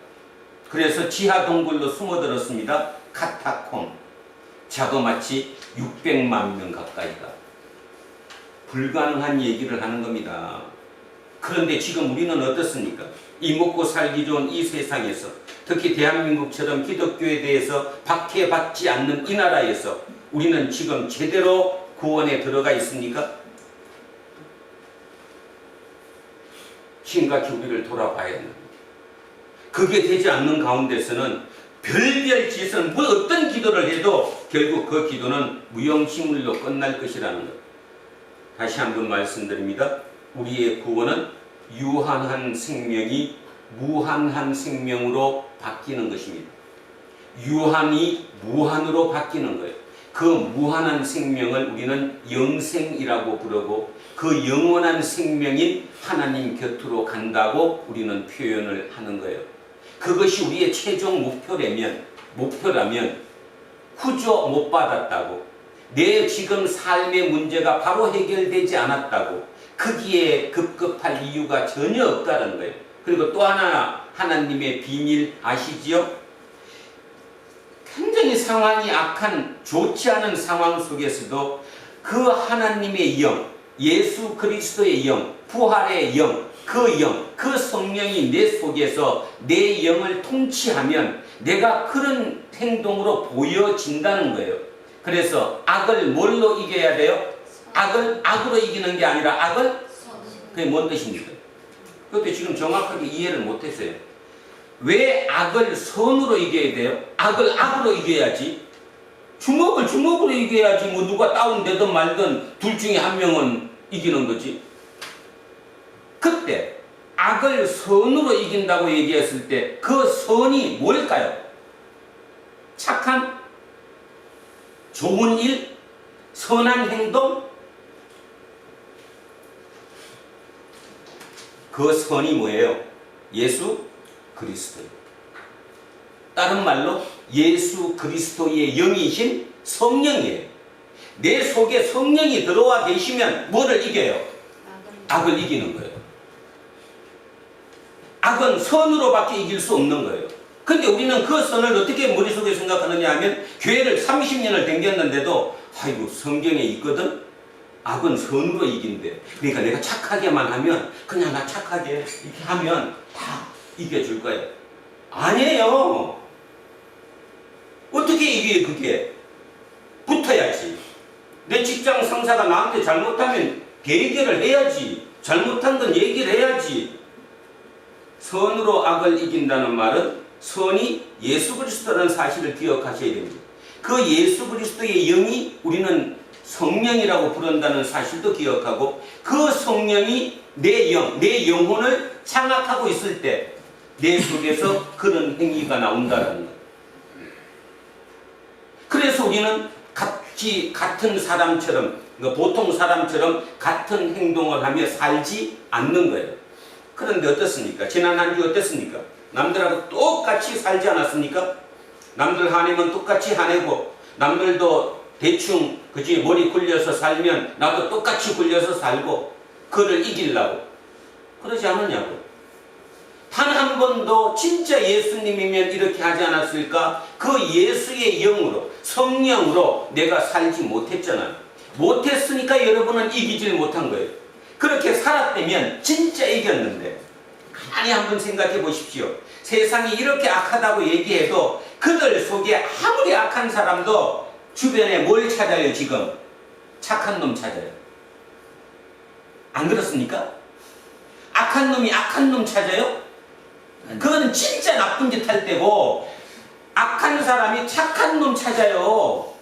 그래서 지하 동굴로 숨어들었습니다. 카타콤. 자그마치 600만 명 가까이가. 불가능한 얘기를 하는 겁니다. 그런데 지금 우리는 어떻습니까? 이 먹고 살기 좋은 이 세상에서, 특히 대한민국처럼 기독교에 대해서 박해받지 않는 이 나라에서 우리는 지금 제대로 구원에 들어가 있습니까? 심각히 우리를 돌아봐야 합니다. 그게 되지 않는 가운데서는 별별 짓은 뭐 어떤 기도를 해도 결국 그 기도는 무용지물로 끝날 것이라는 것. 다시 한번 말씀드립니다. 우리의 구원은 유한한 생명이 무한한 생명으로 바뀌는 것입니다. 유한이 무한으로 바뀌는 거예요. 그 무한한 생명을 우리는 영생이라고 부르고 그 영원한 생명인 하나님 곁으로 간다고 우리는 표현을 하는 거예요. 그것이 우리의 최종 목표라면 구조 못 받았다고, 내 지금 삶의 문제가 바로 해결되지 않았다고 거기에 급급할 이유가 전혀 없다는 거예요. 그리고 또 하나 하나님의 비밀 아시지요? 굉장히 상황이 악한 좋지 않은 상황 속에서도 그 하나님의 영, 예수 그리스도의 영, 부활의 영, 그 성령이 내 속에서 내 영을 통치하면 내가 그런 행동으로 보여진다는 거예요. 그래서 악을 뭘로 이겨야 돼요? 악을 악으로 이기는 게 아니라 악을? 그게 뭔 뜻입니까? 그것도 지금 정확하게 이해를 못했어요. 왜 악을 선으로 이겨야 돼요? 악을 악으로 이겨야지. 주먹을 주먹으로 이겨야지. 뭐 누가 다운되든 말든 둘 중에 한 명은 이기는 거지. 그때 악을 선으로 이긴다고 얘기했을 때 그 선이 뭘까요? 착한, 좋은 일, 선한 행동? 그 선이 뭐예요? 예수 그리스도. 다른 말로 예수 그리스도의 영이신 성령이에요. 내 속에 성령이 들어와 계시면 뭐를 이겨요? 악을 이기는 거예요. 악은 선으로밖에 이길 수 없는 거예요. 근데 우리는 그 선을 어떻게 머릿속에 생각하느냐 하면 교회를 30년을 댕겼는데도 아이고 성경에 있거든? 악은 선으로 이긴대. 그러니까 내가 착하게만 하면 그냥 나 착하게 이렇게 하면 다 이겨줄 거예요. 아니에요. 어떻게 이겨요 그게? 붙어야지. 내 직장 상사가 나한테 잘못하면 대결을 해야지. 잘못한 건 얘기를 해야지. 선으로 악을 이긴다는 말은 선이 예수 그리스도라는 사실을 기억하셔야 됩니다. 그 예수 그리스도의 영이 우리는 성령이라고 부른다는 사실도 기억하고 그 성령이 내 영, 내 영혼을 장악하고 있을 때 내 속에서 그런 행위가 나온다는 것. 그래서 우리는 같은 사람처럼, 보통 사람처럼 같은 행동을 하며 살지 않는 거예요. 그런데 어떻습니까? 지난 한 주 어땠습니까? 남들하고 똑같이 살지 않았습니까? 남들 화내면 똑같이 화내고 남들도 대충 그지 머리 굴려서 살면 나도 똑같이 굴려서 살고 그를 이기려고 그러지 않느냐고. 단 한 번도 진짜 예수님이면 이렇게 하지 않았을까? 그 예수의 영으로, 성령으로 내가 살지 못했잖아요. 못했으니까 여러분은 이기질 못한 거예요. 그렇게 살았다면 진짜 이겼는데, 가만히 한번 생각해 보십시오. 세상이 이렇게 악하다고 얘기해도 그들 속에 아무리 악한 사람도 주변에 뭘 찾아요? 지금 착한 놈 찾아요. 안 그렇습니까? 악한 놈이 악한 놈 찾아요? 그건 진짜 나쁜 짓 할 때고, 악한 사람이 착한 놈 찾아요.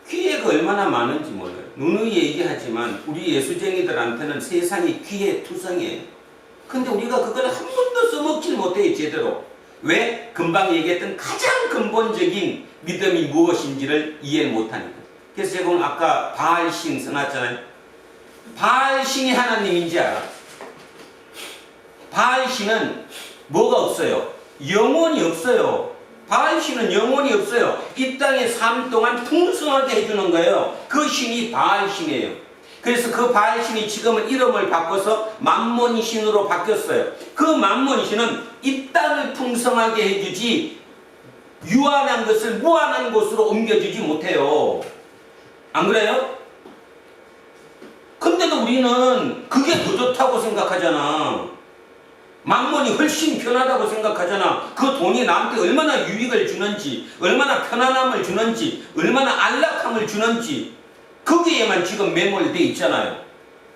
기회가 얼마나 많은지 몰라요. 누누이 얘기하지만 우리 예수쟁이들한테는 세상이 기회 투성이에요. 근데 우리가 그걸 한 번도 써먹질 못해요, 제대로. 왜? 금방 얘기했던 가장 근본적인 믿음이 무엇인지를 이해 못하니까. 그래서 제가 오늘 아까 바알신 써놨잖아요. 바알신이 하나님인지 알아? 바알신은 뭐가 없어요? 영혼이 없어요. 바알신은 영혼이 없어요. 이 땅의 삶 동안 풍성하게 해주는 거예요. 그 신이 바알신이에요. 그래서 그 바알신이 지금은 이름을 바꿔서 만몬신으로 바뀌었어요. 그 만몬신은 이 땅을 풍성하게 해주지 유한한 것을 무한한 곳으로 옮겨주지 못해요. 안 그래요? 근데도 우리는 그게 더 좋다고 생각하잖아. 만몬이 훨씬 편하다고 생각하잖아. 그 돈이 나한테 얼마나 유익을 주는지, 얼마나 편안함을 주는지, 얼마나 안락함을 주는지, 거기에만 지금 매몰돼 있잖아요.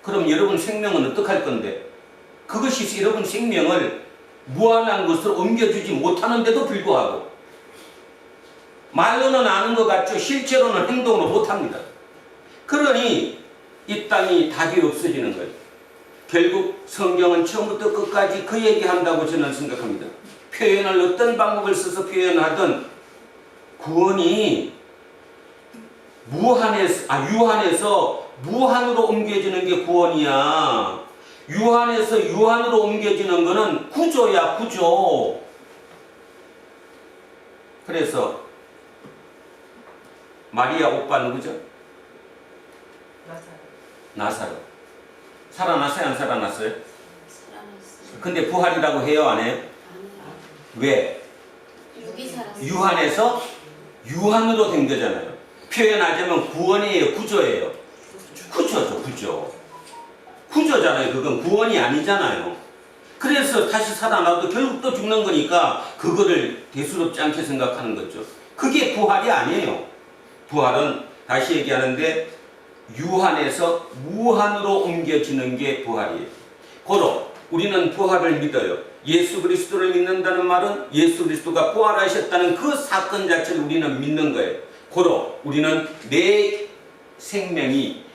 그럼 여러분 생명은 어떡할 건데? 그것이 여러분 생명을 무한한 것으로 옮겨주지 못하는데도 불구하고, 말로는 아는 것 같죠? 실제로는 행동으로 못합니다. 그러니 이 땅이 답이 없어지는 거예요. 결국 성경은 처음부터 끝까지 그 얘기한다고 저는 생각합니다. 표현을 어떤 방법을 써서 표현하든 구원이 유한에서 무한으로 옮겨지는 게 구원이야. 유한에서 유한으로 옮겨지는 거는 구조야, 구조. 그래서 마리아 오빠 누구죠? 나사로. 살아났어요? 안 살아났어요? 살아났어요. 근데 부활이라고 해요? 안 해요? 왜? 육이 살았어요. 유한에서 유한으로 된 거잖아요. 표현하자면 구원이에요? 구조예요? 구조죠, 구조. 구조잖아요. 그건 구원이 아니잖아요. 그래서 다시 살아나도 결국 또 죽는 거니까 그거를 대수롭지 않게 생각하는 거죠. 그게 부활이 아니에요. 부활은 다시 얘기하는데 유한에서 무한으로 옮겨지는 게 부활이에요. 고로 우리는 부활을 믿어요. 예수 그리스도를 믿는다는 말은 예수 그리스도가 부활하셨다는 그 사건 자체를 우리는 믿는 거예요. 고로 우리는 내 생명이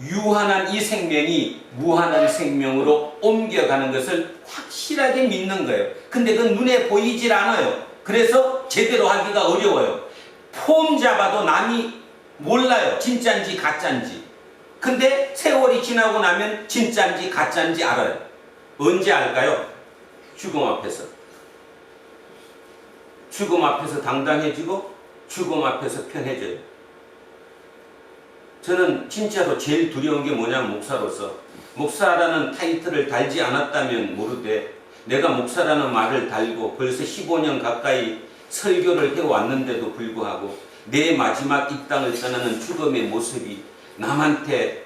유한한 이 생명이 무한한 생명으로 옮겨가는 것을 확실하게 믿는 거예요. 근데 그건 눈에 보이질 않아요. 그래서 제대로 하기가 어려워요. 폼 잡아도 남이 몰라요. 진짜인지 가짜인지. 근데 세월이 지나고 나면 진짜인지 가짜인지 알아요. 언제 알까요? 죽음 앞에서. 죽음 앞에서 당당해지고 죽음 앞에서 편해져요. 저는 진짜로 제일 두려운 게 뭐냐면 목사로서, 목사라는 타이틀을 달지 않았다면 모르되 내가 목사라는 말을 달고 벌써 15년 가까이 설교를 해왔는데도 불구하고 내 마지막 이 땅을 떠나는 죽음의 모습이 남한테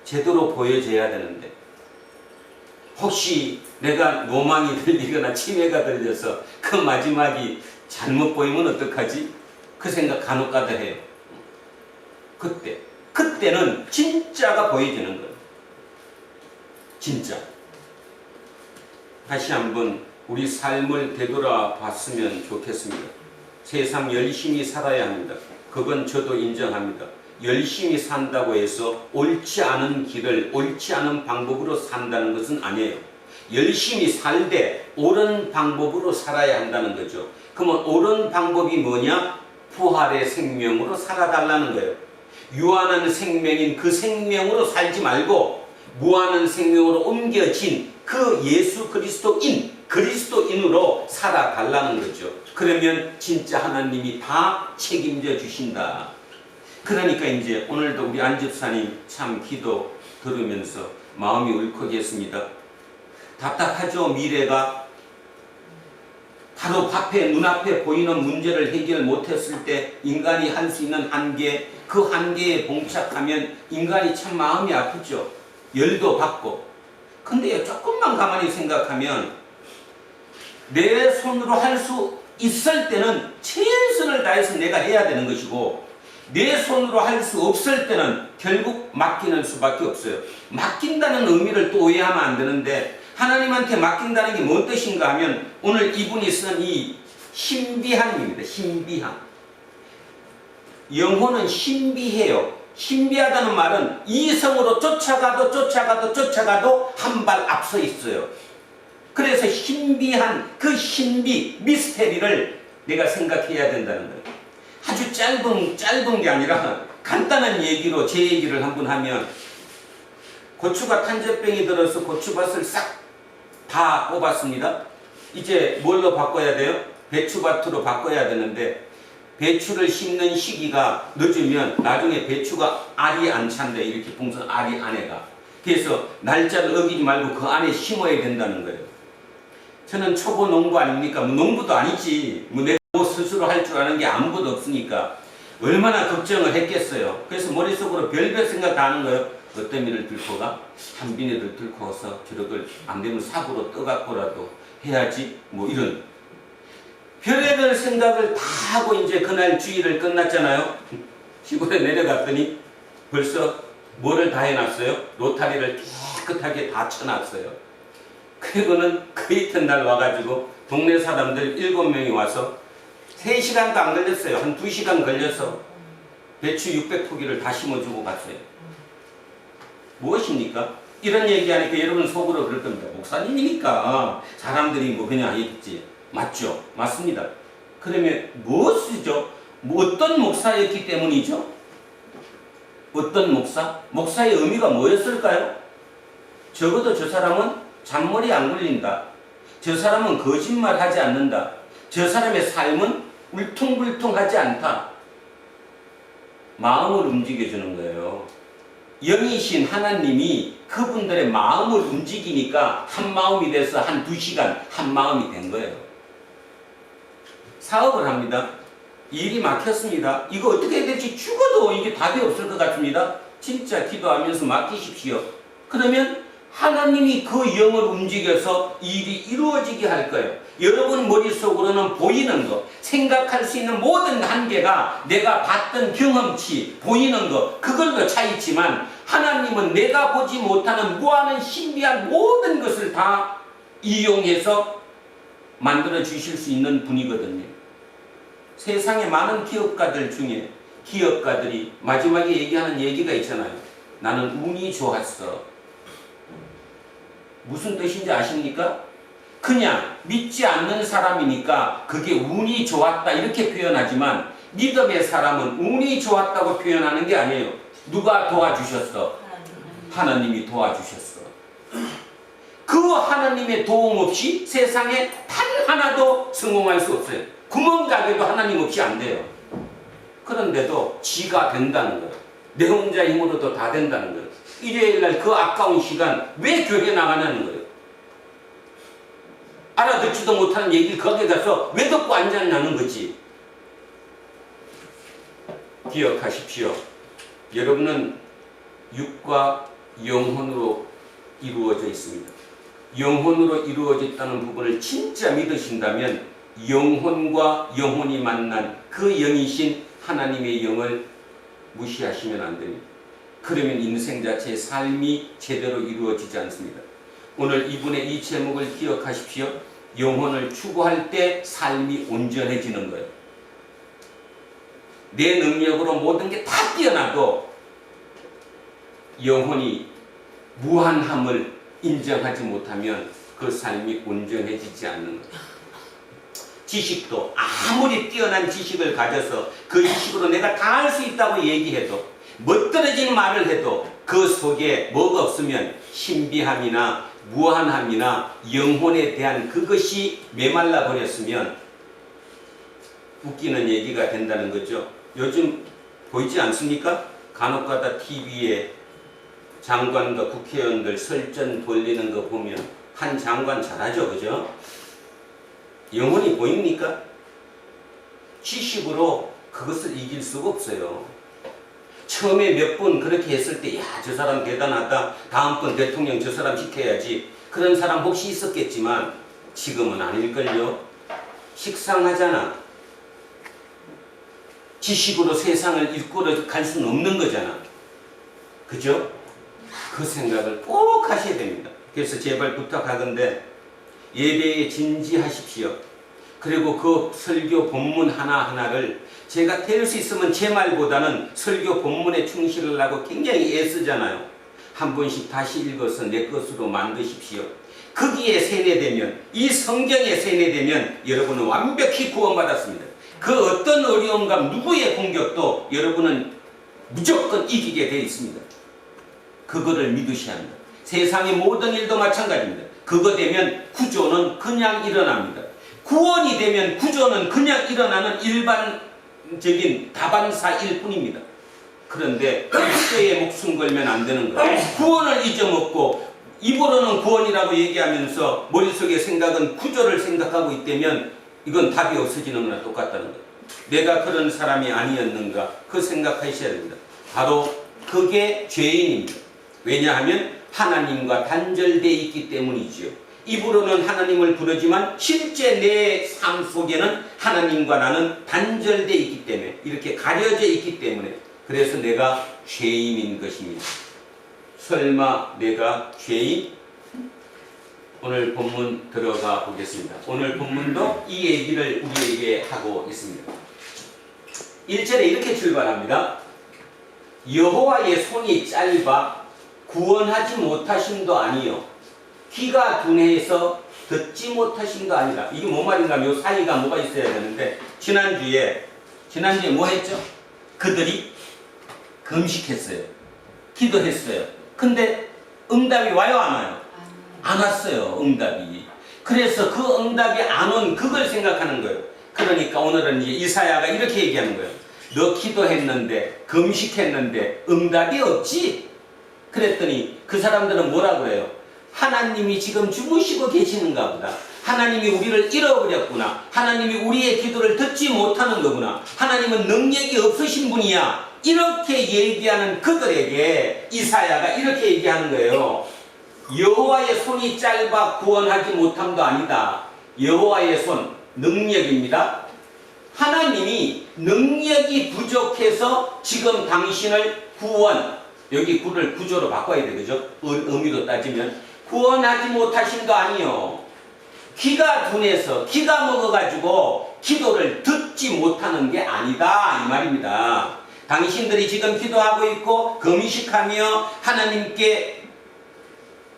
제대로 보여져야 되는데, 혹시 내가 노망이 들리거나 치매가 들려서 그 마지막이 잘못 보이면 어떡하지? 그 생각 간혹가다 해요. 그때는 진짜가 보여지는 거예요. 진짜. 다시 한번 우리 삶을 되돌아봤으면 좋겠습니다. 세상 열심히 살아야 합니다. 그건 저도 인정합니다. 열심히 산다고 해서 옳지 않은 길을 옳지 않은 방법으로 산다는 것은 아니에요. 열심히 살되 옳은 방법으로 살아야 한다는 거죠. 그러면 옳은 방법이 뭐냐? 부활의 생명으로 살아달라는 거예요. 유한한 생명인 그 생명으로 살지 말고 무한한 생명으로 옮겨진 그 예수 그리스도인으로 살아달라는 거죠. 그러면 진짜 하나님이 다 책임져 주신다. 그러니까 이제 오늘도 우리 안 집사님 참 기도 들으면서 마음이 울컥했습니다. 답답하죠. 미래가 바로 눈앞에 보이는 문제를 해결 못했을 때 인간이 할 수 있는 한계, 그 한계에 봉착하면 인간이 참 마음이 아프죠. 열도 받고. 근데요, 조금만 가만히 생각하면 내 손으로 할 수 있을 때는 최선을 다해서 내가 해야 되는 것이고, 내 손으로 할 수 없을 때는 결국 맡기는 수밖에 없어요. 맡긴다는 의미를 또 오해하면 안 되는데, 하나님한테 맡긴다는 게 뭔 뜻인가 하면 오늘 이분이 쓴 이 신비함입니다. 신비함. 영혼은 신비해요. 신비하다는 말은 이성으로 쫓아가도 한 발 앞서 있어요. 그래서 신비한 그 신비, 미스테리를 내가 생각해야 된다는 거예요. 아주 짧은 게 아니라 간단한 얘기로 제 얘기를 한번 하면, 고추가 탄저병이 들어서 고추밭을 싹 다 뽑았습니다. 이제 뭘로 바꿔야 돼요? 배추밭으로 바꿔야 되는데, 배추를 심는 시기가 늦으면 나중에 배추가 알이 안 찬대. 이렇게 봉선 알이 안에 가. 그래서 날짜를 어기지 말고 그 안에 심어야 된다는 거예요. 저는 초보 농부 아닙니까? 농부도 아니지. 내가 스스로 할 줄 아는 게 아무것도 없으니까 얼마나 걱정을 했겠어요. 그래서 머릿속으로 별별 생각 다 하는 거예요. 어떤 일을 들고 가? 한 비닐을 들고 와서 저렇게 안 되면 삽으로 떠갖고라도 해야지. 뭐 이런 별의별 생각을 다 하고 이제 그날 주일을 끝났잖아요. 시골에 내려갔더니 벌써 뭐를 다 해놨어요? 로타리를 깨끗하게 다 쳐놨어요. 그리고는 그 이튿날 와가지고 동네 사람들 7명이 와서 3시간도 안 걸렸어요. 한 2시간 걸려서 배추 600포기를 다 심어주고 갔어요. 무엇입니까? 이런 얘기하니까 여러분 속으로 그럴 겁니다. 목사님이니까 사람들이 뭐 그냥 했지. 맞죠? 맞습니다. 그러면 무엇이죠? 어떤 목사였기 때문이죠? 어떤 목사? 목사의 의미가 뭐였을까요? 적어도 저 사람은 잔머리 안 굴린다. 저 사람은 거짓말하지 않는다. 저 사람의 삶은 울퉁불퉁하지 않다. 마음을 움직여주는 거예요. 영이신 하나님이 그분들의 마음을 움직이니까 한 마음이 돼서 한 2시간 한 마음이 된 거예요. 사업을 합니다. 일이 막혔습니다. 이거 어떻게 해야 될지 죽어도 이게 답이 없을 것 같습니다. 진짜 기도하면서 맡기십시오. 그러면 하나님이 그 영을 움직여서 일이 이루어지게 할 거예요. 여러분 머릿속으로는 보이는 거, 생각할 수 있는 모든 한계가 내가 봤던 경험치, 보이는 거, 그걸로 차있지만 하나님은 내가 보지 못하는 무한한 신비한 모든 것을 다 이용해서 만들어 주실 수 있는 분이거든요. 세상의 많은 기업가들 중에 기업가들이 마지막에 얘기하는 얘기가 있잖아요. 나는 운이 좋았어. 무슨 뜻인지 아십니까? 그냥 믿지 않는 사람이니까 그게 운이 좋았다 이렇게 표현하지만, 믿음의 사람은 운이 좋았다고 표현하는 게 아니에요. 누가 도와주셨어? 하나님이 도와주셨어. 그 하나님의 도움 없이 세상에 단 하나도 성공할 수 없어요. 구멍가게도 하나님 없이 안 돼요. 그런데도 지가 된다는 거예요. 내 혼자 힘으로도 다 된다는 거예요. 일요일날 그 아까운 시간 왜 교회 나가냐는 거예요. 알아듣지도 못하는 얘기를 거기에 가서 왜 듣고 앉았냐는 거지. 기억하십시오. 여러분은 육과 영혼으로 이루어져 있습니다. 영혼으로 이루어졌다는 부분을 진짜 믿으신다면 영혼과 영혼이 만난 그 영이신 하나님의 영을 무시하시면 안 됩니다. 그러면 인생 자체의 삶이 제대로 이루어지지 않습니다. 오늘 이분의 이 제목을 기억하십시오. 영혼을 추구할 때 삶이 온전해지는 거예요. 내 능력으로 모든 게 다 뛰어나도 영혼이 무한함을 인정하지 못하면 그 삶이 온전해지지 않는 거예요. 지식도 아무리 뛰어난 지식을 가져서 그 지식으로 내가 다 할 수 있다고 얘기해도, 멋들어진 말을 해도 그 속에 뭐가 없으면 신비함이나 무한함이나 영혼에 대한 그것이 메말라 버렸으면 웃기는 얘기가 된다는 거죠. 요즘 보이지 않습니까? 간혹가다 TV에 장관과 국회의원들 설전 돌리는 거 보면 한 장관 잘하죠, 그죠? 영혼이 보입니까? 지식으로 그것을 이길 수가 없어요. 처음에 몇 번 그렇게 했을 때, 야, 저 사람 대단하다. 다음번 대통령 저 사람 시켜야지. 그런 사람 혹시 있었겠지만 지금은 아닐걸요. 식상하잖아. 지식으로 세상을 이끌어 갈 수는 없는 거잖아. 그죠? 그 생각을 꼭 하셔야 됩니다. 그래서 제발 부탁하건대 예배에 진지하십시오. 그리고 그 설교 본문 하나하나를 제가 될 수 있으면 제 말보다는 설교 본문에 충실하려고 굉장히 애쓰잖아요. 한 번씩 다시 읽어서 내 것으로 만드십시오. 거기에 세뇌되면, 이 성경에 세뇌되면 여러분은 완벽히 구원받았습니다. 그 어떤 어려움과 누구의 공격도 여러분은 무조건 이기게 되어 있습니다. 그거를 믿으셔야 합니다. 세상의 모든 일도 마찬가지입니다. 그거 되면 구조는 그냥 일어납니다. 구원이 되면 구조는 그냥 일어나는 일반적인 다반사일 뿐입니다. 그런데 구조에 목숨 걸면 안 되는 거예요. 구원을 잊어먹고 입으로는 구원이라고 얘기하면서 머릿속에 생각은 구조를 생각하고 있다면 이건 답이 없어지는 거나 똑같다는 거예요. 내가 그런 사람이 아니었는가 그 생각하셔야 됩니다. 바로 그게 죄인입니다. 왜냐하면 하나님과 단절되어 있기 때문이지요. 입으로는 하나님을 부르지만 실제 내 삶 속에는 하나님과 나는 단절되어 있기 때문에, 이렇게 가려져 있기 때문에, 그래서 내가 죄인인 것입니다. 설마 내가 죄인? 오늘 본문 들어가 보겠습니다. 오늘 본문도 이 얘기를 우리에게 하고 있습니다. 1절에 이렇게 출발합니다. 여호와의 손이 짧아 구원하지 못하심도 아니요 귀가 둔해서 듣지 못하심도 아니라. 이게 뭔 말인가 하면 요 사이가 뭐가 있어야 되는데, 지난주에 뭐 했죠? 그들이 금식했어요. 기도했어요. 근데 응답이 와요, 안 와요? 안 왔어요, 응답이. 그래서 그 응답이 안 온 그걸 생각하는 거예요. 그러니까 오늘은 이제 이사야가 이렇게 얘기하는 거예요. 너 기도했는데, 금식했는데 응답이 없지? 그랬더니 그 사람들은 뭐라고 해요? 하나님이 지금 주무시고 계시는가 보다. 하나님이 우리를 잃어버렸구나. 하나님이 우리의 기도를 듣지 못하는 거구나. 하나님은 능력이 없으신 분이야. 이렇게 얘기하는 그들에게 이사야가 이렇게 얘기하는 거예요. 여호와의 손이 짧아 구원하지 못함도 아니다. 여호와의 손, 능력입니다. 하나님이 능력이 부족해서 지금 당신을 구원, 여기 구를 구조로 바꿔야 되죠. 의미로 따지면 구원하지 못하심도 아니요. 귀가 둔해서, 귀가 먹어가지고 기도를 듣지 못하는 게 아니다, 이 말입니다. 당신들이 지금 기도하고 있고 금식하며 하나님께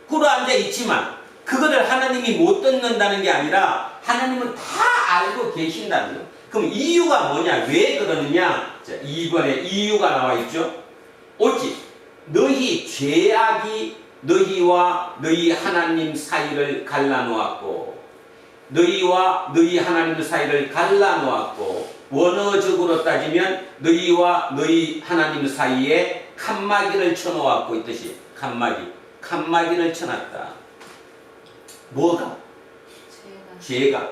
꿇어앉아 있지만 그거를 하나님이 못 듣는다는 게 아니라 하나님은 다 알고 계신다는 거예요. 그럼 이유가 뭐냐? 왜 그러느냐? 자, 2번에 이유가 나와 있죠. 오직 너희 죄악이 너희와 너희 하나님 사이를 갈라놓았고, 너희와 너희 하나님 사이를 갈라놓았고, 원어적으로 따지면 너희와 너희 하나님 사이에 칸막이를 쳐놓았고, 이 뜻이 칸막이를 쳐놨다. 뭐가? 죄가.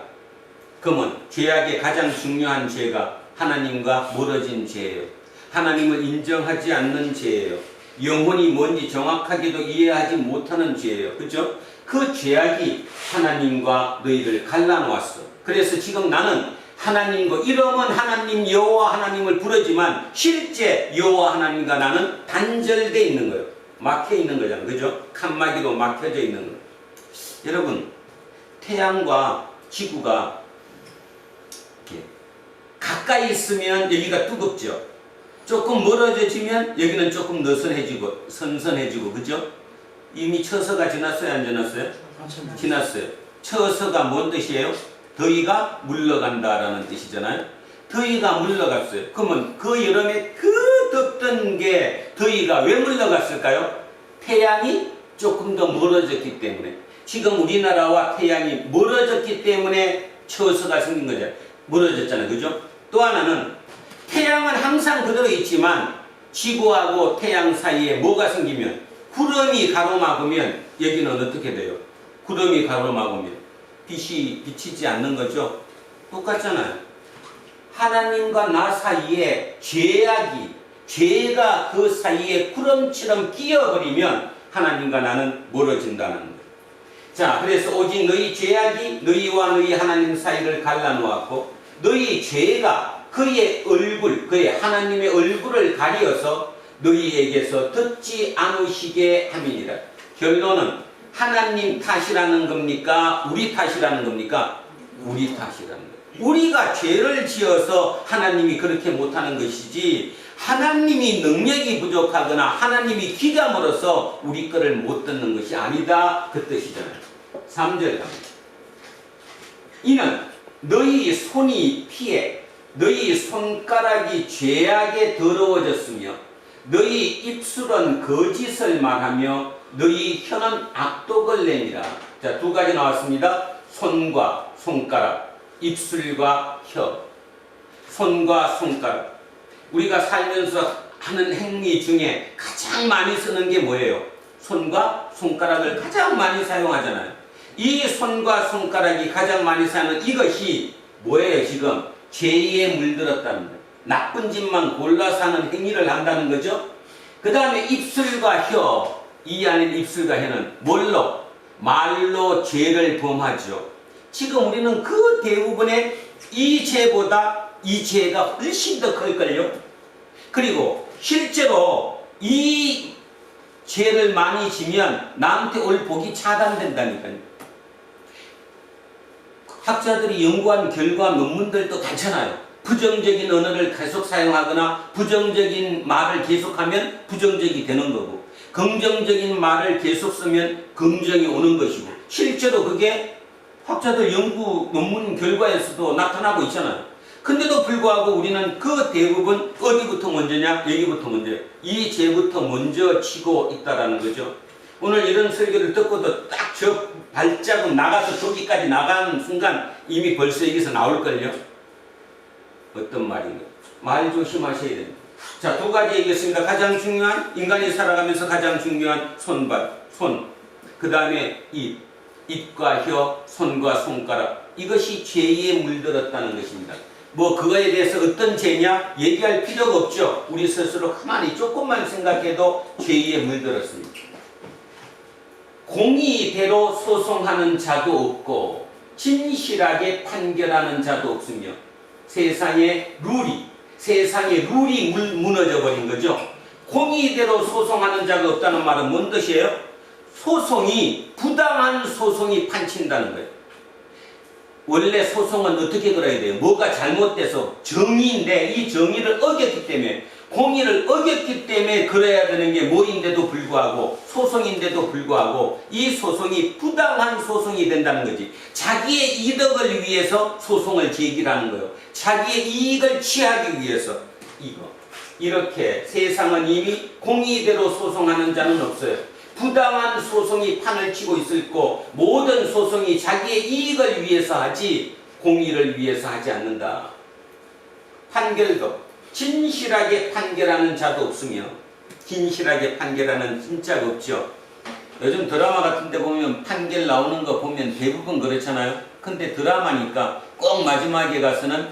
그러면 죄악의 가장 중요한 죄가 하나님과 멀어진 죄예요. 하나님을 인정하지 않는 죄예요. 영혼이 뭔지 정확하게도 이해하지 못하는 죄예요. 그렇죠? 그 죄악이 하나님과 너희를 갈라놓았어. 그래서 지금 나는 하나님과, 이름은 하나님 여호와 하나님을 부르지만 실제 여호와 하나님과 나는 단절되어 있는 거예요. 막혀 있는 거잖아요. 그죠? 칸막이로 막혀져 있는 거예요. 여러분, 태양과 지구가 이렇게 가까이 있으면 여기가 뜨겁죠. 조금 멀어지면 여기는 조금 느슨해지고 선선해지고, 그죠? 이미 처서가 지났어요, 안 지났어요? 지났어요. 처서가 뭔 뜻이에요? 더위가 물러간다라는 뜻이잖아요. 더위가 물러갔어요. 그러면 그 여름에 그 덥던 게 더위가 왜 물러갔을까요? 태양이 조금 더 멀어졌기 때문에. 지금 우리나라와 태양이 멀어졌기 때문에 처서가 생긴 거죠. 멀어졌잖아요. 그죠? 또 하나는 태양은 항상 그대로 있지만 지구하고 태양 사이에 뭐가 생기면, 구름이 가로막으면 여기는 어떻게 돼요? 구름이 가로막으면 빛이 비치지 않는 거죠? 똑같잖아요. 하나님과 나 사이에 죄가 그 사이에 구름처럼 끼어버리면 하나님과 나는 멀어진다는 거예요. 자, 그래서 오직 너희 죄악이 너희와 너희 하나님 사이를 갈라놓았고 너희 죄가 그의 얼굴, 그의 하나님의 얼굴을 가리어서 너희에게서 듣지 않으시게 함이니라. 결론은 하나님 탓이라는 겁니까? 우리 탓이라는 겁니까? 우리 탓이라는 거예요. 우리가 죄를 지어서 하나님이 그렇게 못하는 것이지 하나님이 능력이 부족하거나 하나님이 귀가 멀어서 우리 거를 못 듣는 것이 아니다 그 뜻이잖아요. 3절 갑니다. 이는 너희 손이 피해 너희 손가락이 죄악에 더러워졌으며 너희 입술은 거짓을 말하며 너희 혀는 악독을 내니라. 자, 두 가지 나왔습니다. 손과 손가락, 입술과 혀. 손과 손가락. 우리가 살면서 하는 행위 중에 가장 많이 쓰는 게 뭐예요? 손과 손가락을 가장 많이 사용하잖아요. 이 손과 손가락이 가장 많이 사용하는 이것이 뭐예요? 지금 죄에 물들었다는 거예요. 나쁜 짓만 골라서 하는 행위를 한다는 거죠. 그 다음에 입술과 혀, 이 안에 입술과 혀는 뭘로? 말로 죄를 범하죠. 지금 우리는 그 대부분의 이 죄보다 이 죄가 훨씬 더 클걸요. 그리고 실제로 이 죄를 많이 지면 나한테 올 복이 차단된다니까요. 학자들이 연구한 결과 논문들도 괜찮아요. 부정적인 언어를 계속 사용하거나 부정적인 말을 계속하면 부정적이 되는 거고 긍정적인 말을 계속 쓰면 긍정이 오는 것이고 실제로 그게 학자들 연구 논문 결과에서도 나타나고 있잖아요. 근데도 불구하고 우리는 그 대부분 어디부터 먼저냐? 여기부터 먼저. 이 죄부터 먼저 치고 있다라는 거죠. 오늘 이런 설교를 듣고도 딱 저 발자국 나가서 저기까지 나가는 순간 이미 벌써 여기서 나올걸요? 어떤 말인가? 말 조심하셔야 됩니다. 자, 두 가지 얘기했습니다. 가장 중요한, 인간이 살아가면서 가장 중요한 손발, 손. 그 다음에 입과 혀, 손과 손가락. 이것이 죄에 물들었다는 것입니다. 뭐 그거에 대해서 어떤 죄냐? 얘기할 필요가 없죠. 우리 스스로 가만히 조금만 생각해도 죄에 물들었습니다. 공의대로 소송하는 자도 없고 진실하게 판결하는 자도 없으며 세상의 룰이 무너져 버린 거죠. 공의대로 소송하는 자가 없다는 말은 뭔 뜻이에요? 소송이 부당한 소송이 판친다는 거예요. 원래 소송은 어떻게 걸어야 돼요? 뭐가 잘못돼서 정의인데 이 정의를 어겼기 때문에 공의를 어겼기 때문에 걸어야 되는 게 뭐인데도 불구하고 소송인데도 불구하고 이 소송이 부당한 소송이 된다는 거지. 자기의 이득을 위해서 소송을 제기하는 거예요. 자기의 이익을 취하기 위해서 이렇게 세상은 이미 공의대로 소송하는 자는 없어요. 부당한 소송이 판을 치고 있을 거 모든 소송이 자기의 이익을 위해서 하지 공의를 위해서 하지 않는다. 판결도 진실하게 판결하는 자도 없으며 진실하게 판결하는 진짜가 없죠. 요즘 드라마 같은 데 보면 판결 나오는 거 보면 대부분 그렇잖아요. 근데 드라마니까 꼭 마지막에 가서는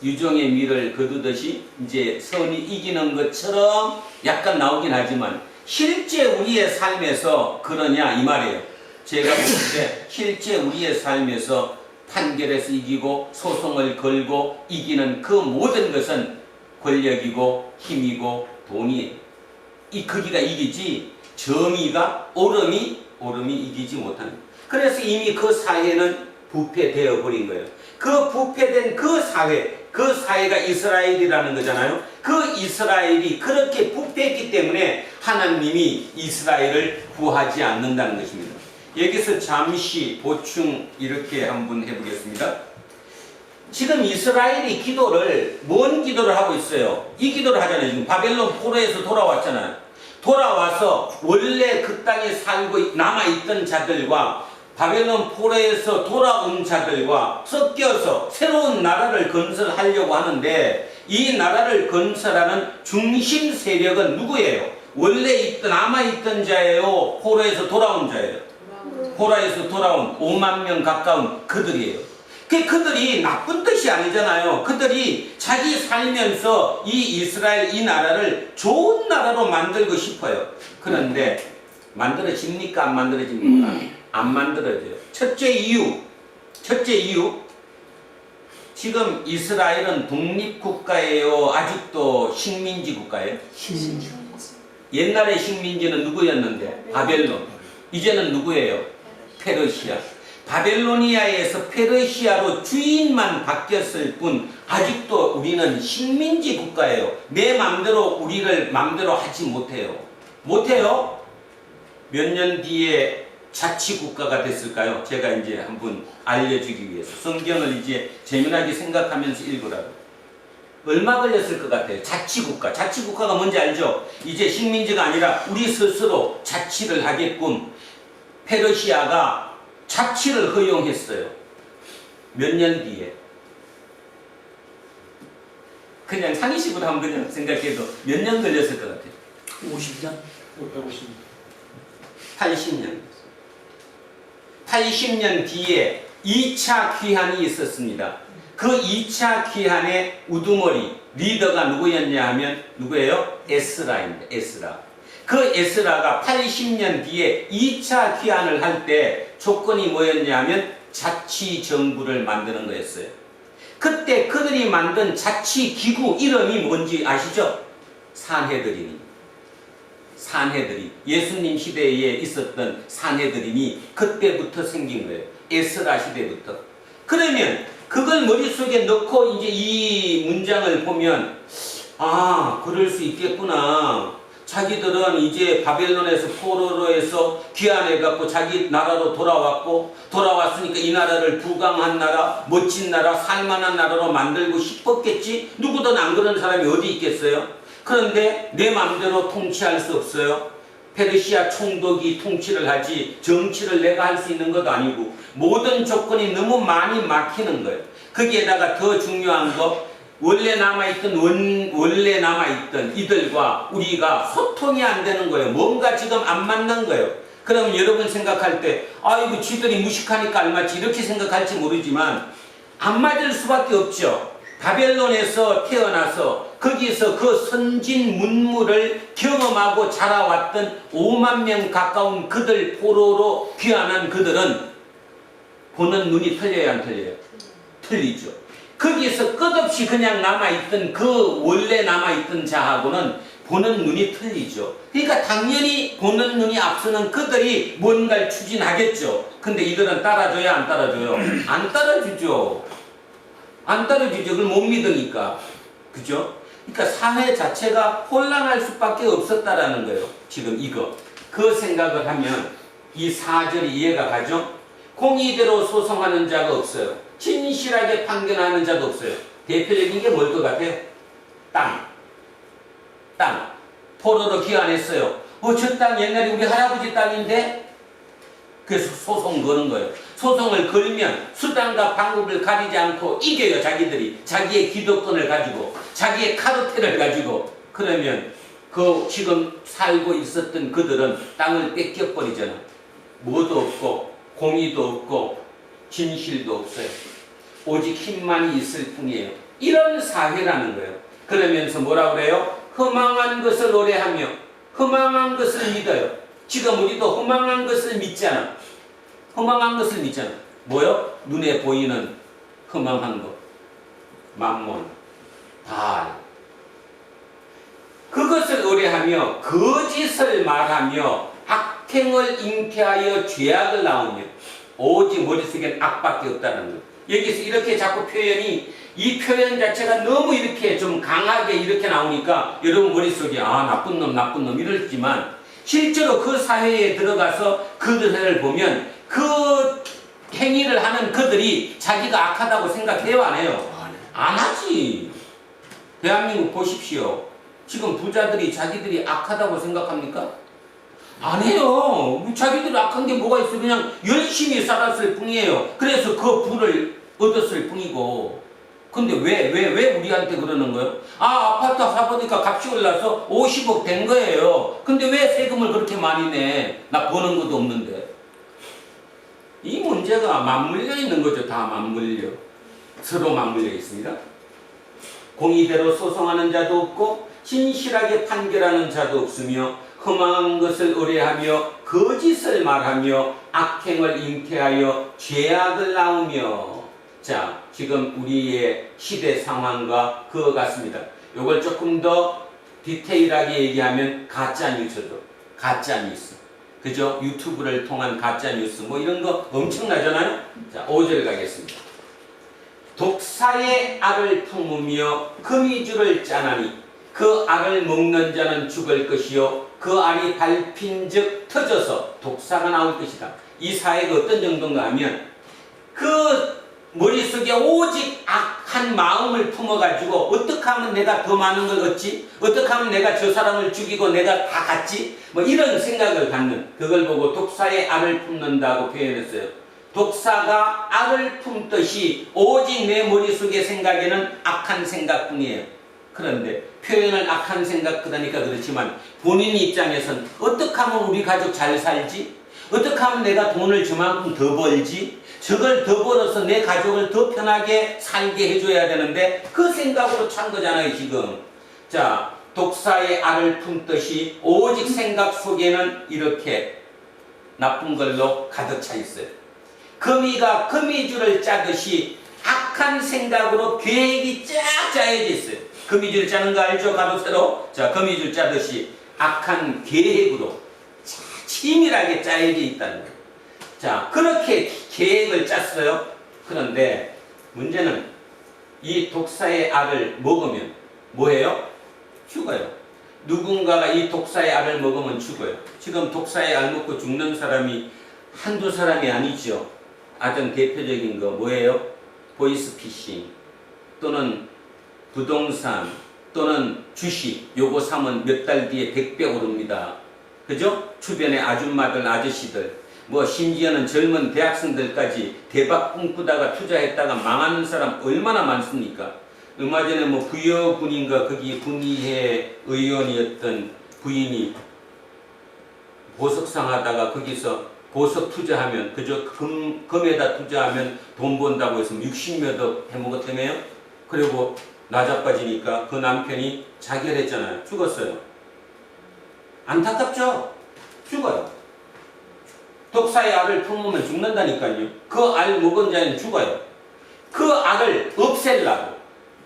유종의 미를 거두듯이 이제 선이 이기는 것처럼 약간 나오긴 하지만 실제 우리의 삶에서 그러냐 이 말이에요. 제가 볼 때 실제 우리의 삶에서 판결에서 이기고 소송을 걸고 이기는 그 모든 것은 권력이고 힘이고 돈이에요. 거기가 이기지 정의가 옳음이 이기지 못하는. 그래서 이미 그 사회는 부패되어 버린 거예요. 그 부패된 그 사회가 이스라엘이라는 거잖아요. 그 이스라엘이 그렇게 부패했기 때문에 하나님이 이스라엘을 구하지 않는다는 것입니다. 여기서 잠시 보충 이렇게 한번 해보겠습니다. 지금 이스라엘이 뭔 기도를 하고 있어요? 이 기도를 하잖아요. 지금 바벨론 포로에서 돌아왔잖아요. 돌아와서 원래 그 땅에 살고 남아있던 자들과 바벨론 포로에서 돌아온 자들과 섞여서 새로운 나라를 건설하려고 하는데 이 나라를 건설하는 중심 세력은 누구예요? 원래 남아있던 자예요? 포로에서 돌아온 자예요? 포로에서 돌아온 5만 명 가까운 그들이에요. 그들이 나쁜 뜻이 아니잖아요. 그들이 자기 살면서 이 이스라엘 이 나라를 좋은 나라로 만들고 싶어요. 그런데 만들어집니까? 안 만들어집니까? 안 만들어져요. 첫째 이유 지금 이스라엘은 독립국가예요? 아직도 식민지 국가예요? 식민지. 옛날의 식민지는 누구였는데? 바벨론. 이제는 누구예요? 페르시아. 바벨로니아에서 페르시아로 주인만 바뀌었을 뿐 아직도 우리는 식민지 국가예요. 내 맘대로 우리를 맘대로 하지 못해요. 몇 년 뒤에 자치국가가 됐을까요? 제가 이제 한번 알려주기 위해서 성경을 이제 재미나게 생각하면서 읽으라고. 얼마 걸렸을 것 같아요? 자치국가가 뭔지 알죠? 이제 식민지가 아니라 우리 스스로 자치를 하게끔 페르시아가 자치를 허용했어요. 몇 년 뒤에. 그냥 상식으로 한번 그냥 생각해도 몇 년 걸렸을 것 같아요? 50년? 80년. 80년 뒤에 2차 귀환이 있었습니다. 그 2차 귀환의 우두머리 리더가 누구였냐 하면 누구예요? 에스라입니다. 에스라. 그 에스라가 80년 뒤에 2차 귀환을 할 때 조건이 뭐였냐 하면 자치정부를 만드는 거였어요. 그때 그들이 만든 자치기구 이름이 뭔지 아시죠? 산헤드린이. 예수님 시대에 있었던 산헤드린이 그때부터 생긴 거예요. 에스라 시대부터. 그러면 그걸 머릿속에 넣고 이제 이 문장을 보면 그럴 수 있겠구나. 자기들은 이제 바벨론에서 포로로 해서 귀환해갖고 자기 나라로 돌아왔으니까 이 나라를 부강한 나라, 멋진 나라, 살만한 나라로 만들고 싶었겠지? 누구든 안 그런 사람이 어디 있겠어요? 그런데 내 마음대로 통치할 수 없어요. 페르시아 총독이 통치를 하지 정치를 내가 할 수 있는 것도 아니고 모든 조건이 너무 많이 막히는 거예요. 거기에다가 더 중요한 거 원래 남아있던 이들과 우리가 소통이 안 되는 거예요. 뭔가 지금 안 맞는 거예요. 그럼 여러분 생각할 때 이거 쥐들이 무식하니까 알맞지 이렇게 생각할지 모르지만 안 맞을 수밖에 없죠. 바벨론에서 태어나서 거기서 그 선진 문물을 경험하고 자라왔던 5만 명 가까운 그들 포로로 귀환한 그들은 보는 눈이 틀려요, 안 틀려요? 틀리죠. 거기서 끝없이 그냥 남아있던 원래 남아있던 자하고는 보는 눈이 틀리죠. 그러니까 당연히 보는 눈이 앞서는 그들이 뭔가를 추진하겠죠. 근데 이들은 따라줘요, 안 따라줘요? 안 따라주죠. 그걸 못 믿으니까. 그죠? 그러니까 사회 자체가 혼란할 수밖에 없었다라는 거예요. 지금 이거. 그 생각을 하면 이 4절이 이해가 가죠? 공의대로 소송하는 자가 없어요. 진실하게 판결하는 자도 없어요. 대표적인 게 뭘 것 같아요? 땅. 포로로 귀환했어요. 저 땅 옛날에 우리 할아버지 땅인데? 그래서 소송 거는 거예요. 소송을 걸면 수단과 방법을 가리지 않고 이겨요. 자기들이. 자기의 기득권을 가지고 자기의 카르텔을 가지고. 그러면 지금 살고 있었던 그들은 땅을 뺏겨버리잖아. 뭐도 없고 공의도 없고 진실도 없어요. 오직 힘만이 있을 뿐이에요. 이런 사회라는 거예요. 그러면서 뭐라 그래요? 허망한 것을 노래하며 허망한 것을 믿어요. 지금 우리도 허망한 것을 믿잖아. 뭐요? 눈에 보이는 허망한 것. 만몬, 바알. 그것을 노래하며 거짓을 말하며 악행을 잉태하여 죄악을 낳으며 오직 머릿속엔 악밖에 없다는 거예요. 여기서 이렇게 자꾸 이 표현 자체가 너무 이렇게 좀 강하게 이렇게 나오니까 여러분 머릿속에 나쁜 놈 이러지만 실제로 그 사회에 들어가서 그들을 보면 그 행위를 하는 그들이 자기가 악하다고 생각해요, 안 해요? 안 하지. 대한민국 보십시오. 지금 부자들이 자기들이 악하다고 생각합니까? 안 해요. 자기들이 악한 게 뭐가 있어. 그냥 열심히 살았을 뿐이에요. 그래서 그 부를 얻었을 뿐이고. 근데 왜 우리한테 그러는 거예요? 아, 아파트 사보니까 값이 올라서 50억 된 거예요. 근데 왜 세금을 그렇게 많이 내? 나 버는 것도 없는데. 이 문제가 맞물려 있는 거죠. 다 맞물려. 서로 맞물려 있습니다. 공의대로 소송하는 자도 없고 진실하게 판결하는 자도 없으며 험한 것을 의뢰하며 거짓을 말하며 악행을 잉태하여 죄악을 낳으며. 자, 지금 우리의 시대 상황과 그거 같습니다. 이걸 조금 더 디테일하게 얘기하면 가짜뉴스죠. 가짜뉴스. 그죠? 유튜브를 통한 가짜뉴스 뭐 이런 거 엄청나잖아요. 자, 5절 가겠습니다. 독사의 알을 품으며 거미줄을 짜나니 그 알을 먹는 자는 죽을 것이요 그 알이 밟힌즉 터져서 독사가 나올 것이다. 이 사회가 어떤 정도인가 하면 그 머릿속에 오직 악한 마음을 품어가지고 어떻게 하면 내가 더 많은 걸 얻지? 어떻게 하면 내가 저 사람을 죽이고 내가 다 갔지? 뭐 이런 생각을 갖는, 그걸 보고 독사의 알을 품는다고 표현했어요. 독사가 알을 품듯이 오직 내 머릿속의 생각에는 악한 생각뿐이에요. 그런데 표현을 악한 생각 그러니까 그렇지만 본인 입장에선 어떻게 하면 우리 가족 잘 살지? 어떻게 하면 내가 돈을 저만큼 더 벌지? 저걸 더 벌어서 내 가족을 더 편하게 살게 해줘야 되는데 그 생각으로 찬 거잖아요 지금. 자, 독사의 알을 품듯이 오직 생각 속에는 이렇게 나쁜 걸로 가득 차 있어요. 거미가 거미줄을 짜듯이 악한 생각으로 계획이 쫙 짜여져 있어요. 거미줄 짜는 거 알죠? 가로세로. 자, 거미줄 짜듯이 악한 계획으로 치밀하게 짜여져 있다는 거예요. 자, 그렇게 계획을 짰어요. 그런데 문제는 이 독사의 알을 먹으면 뭐예요? 죽어요. 누군가가 이 독사의 알을 먹으면 죽어요. 지금 독사의 알 먹고 죽는 사람이 한두 사람이 아니죠. 가장 대표적인 거 뭐예요? 보이스피싱 또는 부동산 또는 주식, 요거 사면 몇 달 뒤에 100배 오릅니다. 그죠? 주변의 아줌마들, 아저씨들, 뭐 심지어는 젊은 대학생들까지 대박 꿈꾸다가 투자했다가 망하는 사람 얼마나 많습니까? 얼마 전에 뭐 부여군인가 거기 군의회 의원이었던 부인이 보석상 하다가 거기서 보석 투자하면 그저 금에다 투자하면 돈 번다고 해서 60몇 억 해먹었다며요? 그리고 나자빠지니까 그 남편이 자결했잖아요. 죽었어요. 안타깝죠? 죽어요. 독사의 알을 품으면 죽는다니까요. 그 알 먹은 자는 죽어요. 그 알을 없애려고,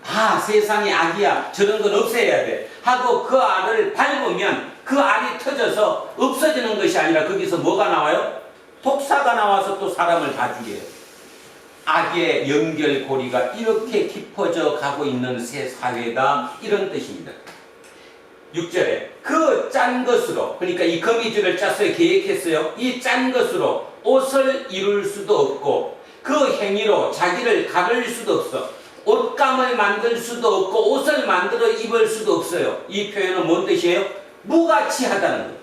아 세상에 악이야 저런 건 없애야 돼 하고 그 알을 밟으면 그 알이 터져서 없어지는 것이 아니라 거기서 뭐가 나와요? 독사가 나와서 또 사람을 다 죽여요. 악의 연결고리가 이렇게 깊어져 가고 있는 새 사회다, 이런 뜻입니다. 6절에 그 짠 것으로, 그러니까 이 거미줄을 짰어요. 계획했어요. 이 짠 것으로 옷을 이룰 수도 없고 그 행위로 자기를 가를 수도 없어. 옷감을 만들 수도 없고 옷을 만들어 입을 수도 없어요. 이 표현은 뭔 뜻이에요? 무가치하다는 거예요.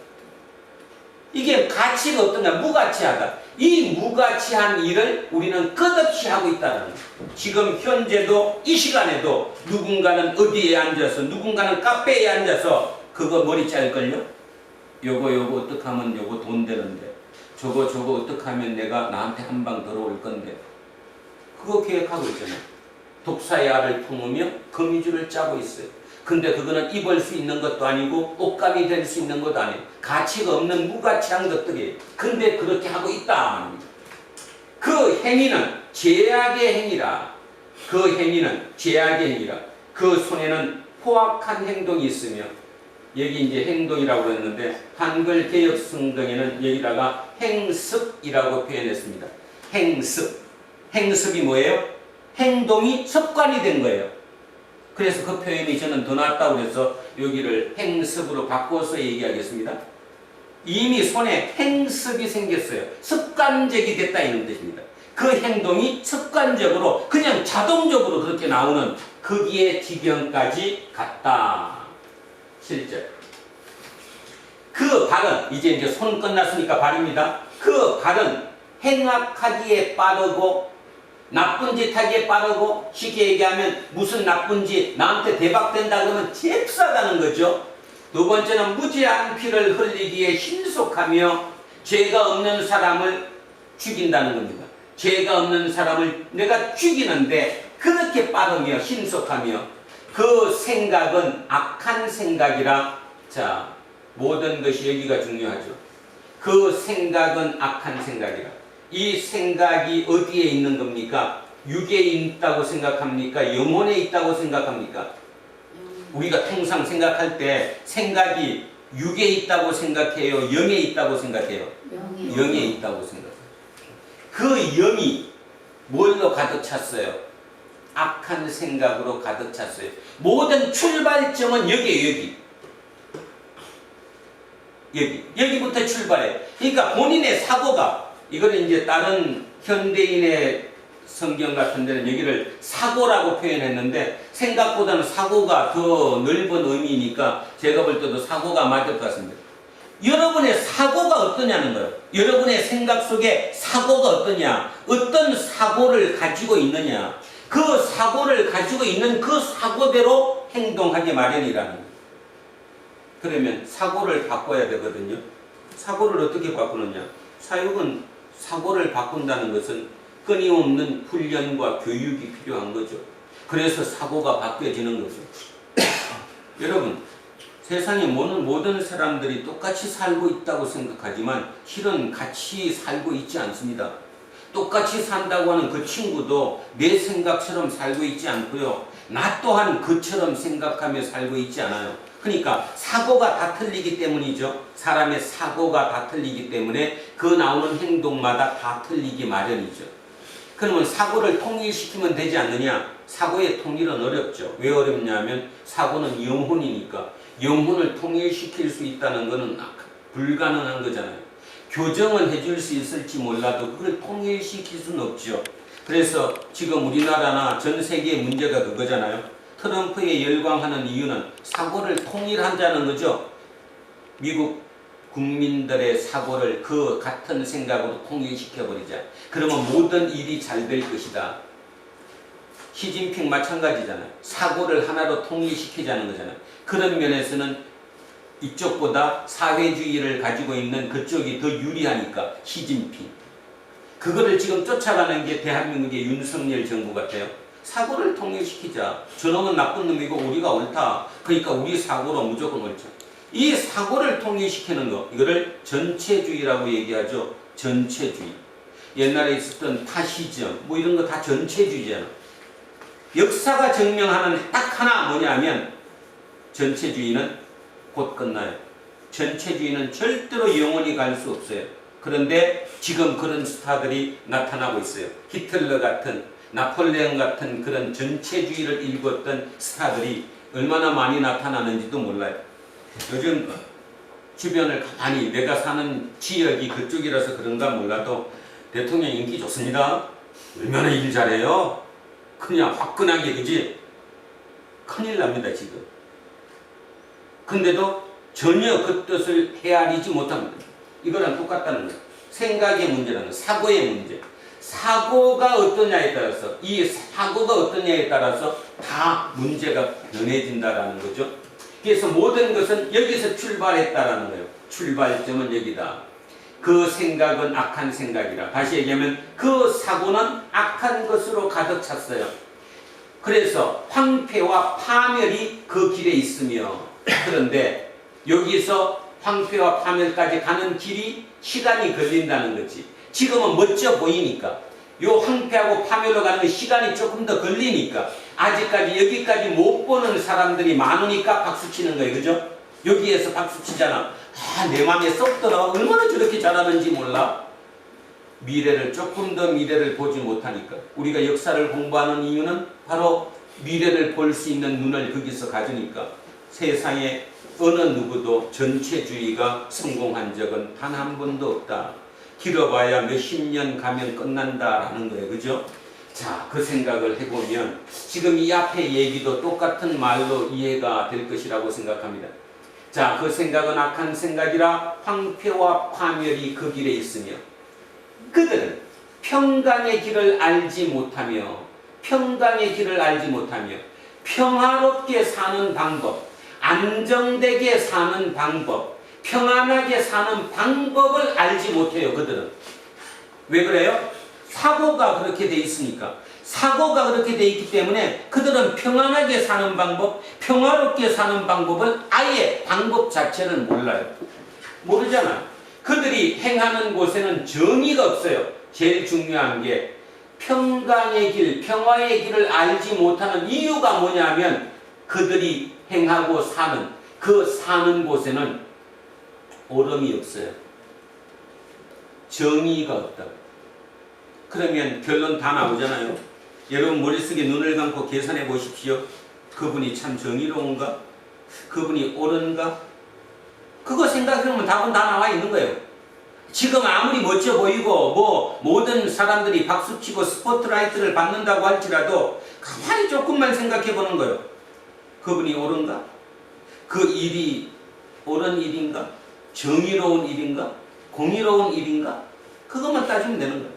이게 가치가 어떤가? 무가치하다. 이 무가치한 일을 우리는 끝없이 하고 있다는 거예요. 지금 현재도 이 시간에도 누군가는 어디에 앉아서 누군가는 카페에 앉아서 그거 머리 짤걸요? 요거 어떻게 하면 요거 돈 되는데 저거 어떻게 하면 내가 나한테 한 방 들어올 건데 그거 계획하고 있잖아요. 독사의 알을 품으며 거미줄을 짜고 있어요. 근데 그거는 입을 수 있는 것도 아니고 옷감이 될 수 있는 것도 아니에요. 가치가 없는 무가치한 것들이에요. 근데 그렇게 하고 있다. 그 행위는 죄악의 행위라. 그 행위는 죄악의 행위라. 그 손에는 포악한 행동이 있으며, 여기 이제 행동이라고 했는데 한글 개역 성경에는 여기다가 행습이라고 표현했습니다. 행습. 행습이 뭐예요? 행동이 습관이 된 거예요. 그래서 그 표현이 저는 더 낫다고 해서 여기를 행습으로 바꿔서 얘기하겠습니다. 이미 손에 행습이 생겼어요. 습관적이 됐다 이런 뜻입니다. 그 행동이 습관적으로 그냥 자동적으로 그렇게 나오는 거기에 지경까지 갔다. 7절. 그 발은 이제 손 끝났으니까 발입니다. 그 발은 행악하기에 빠르고 나쁜 짓 하기에 빠르고 쉽게 얘기하면 무슨 나쁜 짓 나한테 대박된다 그러면 잽싸다는 거죠. 두 번째는 무지한 피를 흘리기에 신속하며 죄가 없는 사람을 죽인다는 겁니다. 죄가 없는 사람을 내가 죽이는데 그렇게 빠르며 신속하며 그 생각은 악한 생각이라. 자, 모든 것이 여기가 중요하죠. 그 생각은 악한 생각이라. 이 생각이 어디에 있는 겁니까? 육에 있다고 생각합니까? 영혼에 있다고 생각합니까? 우리가 통상 생각할 때 생각이 육에 있다고 생각해요? 영에 있다고 생각해요? 영에 있다고 생각해요. 그 영이 뭘로 가득 찼어요? 악한 생각으로 가득 찼어요. 모든 출발점은 여기에요. 여기부터 출발해. 그러니까 본인의 사고가, 이거는 이제 다른 현대인의 성경 같은 데는 여기를 사고라고 표현했는데 생각보다는 사고가 더 넓은 의미니까 제가 볼 때도 사고가 맞을 것 같습니다. 여러분의 사고가 어떠냐는 거예요. 여러분의 생각 속에 사고가 어떠냐, 어떤 사고를 가지고 있느냐, 그 사고를 가지고 있는 그 사고대로 행동하기 마련이라는 거예요. 그러면 사고를 바꿔야 되거든요. 사고를 어떻게 바꾸느냐? 사역은 사고를 바꾼다는 것은 끊임없는 훈련과 교육이 필요한 거죠. 그래서 사고가 바뀌어지는 거죠. 여러분, 세상에 모든 사람들이 똑같이 살고 있다고 생각하지만 실은 같이 살고 있지 않습니다. 똑같이 산다고 하는 그 친구도 내 생각처럼 살고 있지 않고요. 나 또한 그처럼 생각하며 살고 있지 않아요. 그러니까 사고가 다 틀리기 때문이죠. 사람의 사고가 다 틀리기 때문에 그 나오는 행동마다 다 틀리기 마련이죠. 그러면 사고를 통일시키면 되지 않느냐? 사고의 통일은 어렵죠. 왜 어렵냐면 사고는 영혼이니까 영혼을 통일시킬 수 있다는 것은 불가능한 거잖아요. 교정은 해줄 수 있을지 몰라도 그걸 통일시킬 수는 없죠. 그래서 지금 우리나라나 전 세계의 문제가 그거잖아요. 트럼프에 열광하는 이유는 사고를 통일한다는 거죠. 미국 국민들의 사고를 그 같은 생각으로 통일시켜버리자. 그러면 모든 일이 잘 될 것이다. 시진핑 마찬가지잖아요. 사고를 하나로 통일시키자는 거잖아요. 그런 면에서는 이쪽보다 사회주의를 가지고 있는 그쪽이 더 유리하니까 시진핑. 그거를 지금 쫓아가는 게 대한민국의 윤석열 정부 같아요. 사고를 통일시키자. 저놈은 나쁜 놈이고 우리가 옳다. 그러니까 우리 사고로 무조건 옳죠. 이 사고를 통일시키는 거, 이거를 전체주의라고 얘기하죠. 전체주의. 옛날에 있었던 파시즘 뭐 이런 거 다 전체주의잖아. 역사가 증명하는 딱 하나 뭐냐면 전체주의는 곧 끝나요. 전체주의는 절대로 영원히 갈 수 없어요. 그런데 지금 그런 스타들이 나타나고 있어요. 히틀러 같은, 나폴레옹 같은 그런 전체주의를 일궜던 스타들이 얼마나 많이 나타나는지도 몰라요. 요즘 주변을 가만히 내가 사는 지역이 그쪽이라서 그런가 몰라도 대통령 인기 좋습니다. 얼마나 일 잘해요. 그냥 화끈하게, 그지? 큰일 납니다 지금. 근데도 전혀 그 뜻을 헤아리지 못합니다. 이거랑 똑같다는 거예요. 생각의 문제라는 거예요. 사고의 문제. 사고가 어떠냐에 따라서, 이 사고가 어떠냐에 따라서 다 문제가 변해진다라는 거죠. 그래서 모든 것은 여기서 출발했다라는 거예요. 출발점은 여기다. 그 생각은 악한 생각이라. 다시 얘기하면 그 사고는 악한 것으로 가득 찼어요. 그래서 황폐와 파멸이 그 길에 있으며, 그런데 여기서 황폐와 파멸까지 가는 길이 시간이 걸린다는 거지. 지금은 멋져 보이니까, 요 황폐하고 파멸로 가는 시간이 조금 더 걸리니까 아직까지 여기까지 못 보는 사람들이 많으니까 박수 치는 거예요. 그죠? 여기에서 박수 치잖아. 아, 내 맘에 쏙 들어. 얼마나 저렇게 잘하는지 몰라. 미래를, 조금 더 미래를 보지 못하니까. 우리가 역사를 공부하는 이유는 바로 미래를 볼 수 있는 눈을 거기서 가지니까. 세상에 어느 누구도 전체주의가 성공한 적은 단 한 번도 없다. 길어봐야 몇십 년 가면 끝난다라는 거예요. 그죠? 자, 그 생각을 해보면 지금 이 앞에 얘기도 똑같은 말로 이해가 될 것이라고 생각합니다. 자, 그 생각은 악한 생각이라 황폐와 파멸이 그 길에 있으며 그들은 평강의 길을 알지 못하며 평강의 길을 알지 못하며 평화롭게 사는 방법, 안정되게 사는 방법, 평안하게 사는 방법을 알지 못해요. 그들은. 왜 그래요? 사고가 그렇게 돼 있으니까. 사고가 그렇게 돼 있기 때문에 그들은 평안하게 사는 방법, 평화롭게 사는 방법을 아예 방법 자체를 몰라요. 모르잖아. 그들이 행하는 곳에는 정의가 없어요. 제일 중요한 게 평강의 길, 평화의 길을 알지 못하는 이유가 뭐냐면 그들이 행하고 사는 그 사는 곳에는 오름이 없어요. 정의가 없다. 그러면 결론 다 나오잖아요. 여러분 머릿속에 눈을 감고 계산해 보십시오. 그분이 참 정의로운가? 그분이 옳은가? 그거 생각해보면 답은 다 나와 있는 거예요. 지금 아무리 멋져 보이고 뭐 모든 사람들이 박수치고 스포트라이트를 받는다고 할지라도 가만히 조금만 생각해 보는 거예요. 그분이 옳은가? 그 일이 옳은 일인가? 정의로운 일인가? 공의로운 일인가? 그것만 따지면 되는 거예요.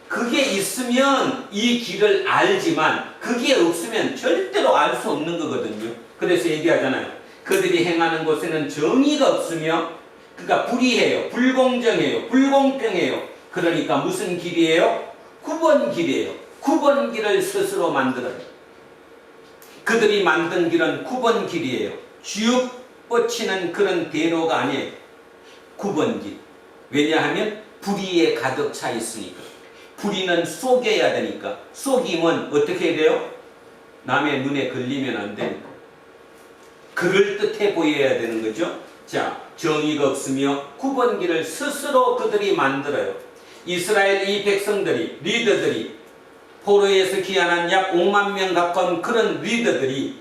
그게 있으면 이 길을 알지만 그게 없으면 절대로 알 수 없는 거거든요. 그래서 얘기하잖아요. 그들이 행하는 곳에는 정의가 없으며 그러니까 불의해요. 불공정해요. 불공평해요. 그러니까 무슨 길이에요? 9번 길이에요. 9번 길을 스스로 만들어요. 그들이 만든 길은 9번 길이에요. 쭉 뻗치는 그런 대로가 아니에요. 9번 길. 왜냐하면 불의에 가득 차 있으니까. 불의는 속여야 되니까. 속이면 어떻게 해야 돼요? 남의 눈에 걸리면 안 되니까. 그럴듯해 보여야 되는 거죠. 자, 정의가 없으며 9번 길을 스스로 그들이 만들어요. 이스라엘 이 백성들이, 리더들이, 포로에서 귀환한 약 5만 명 가까운 그런 리더들이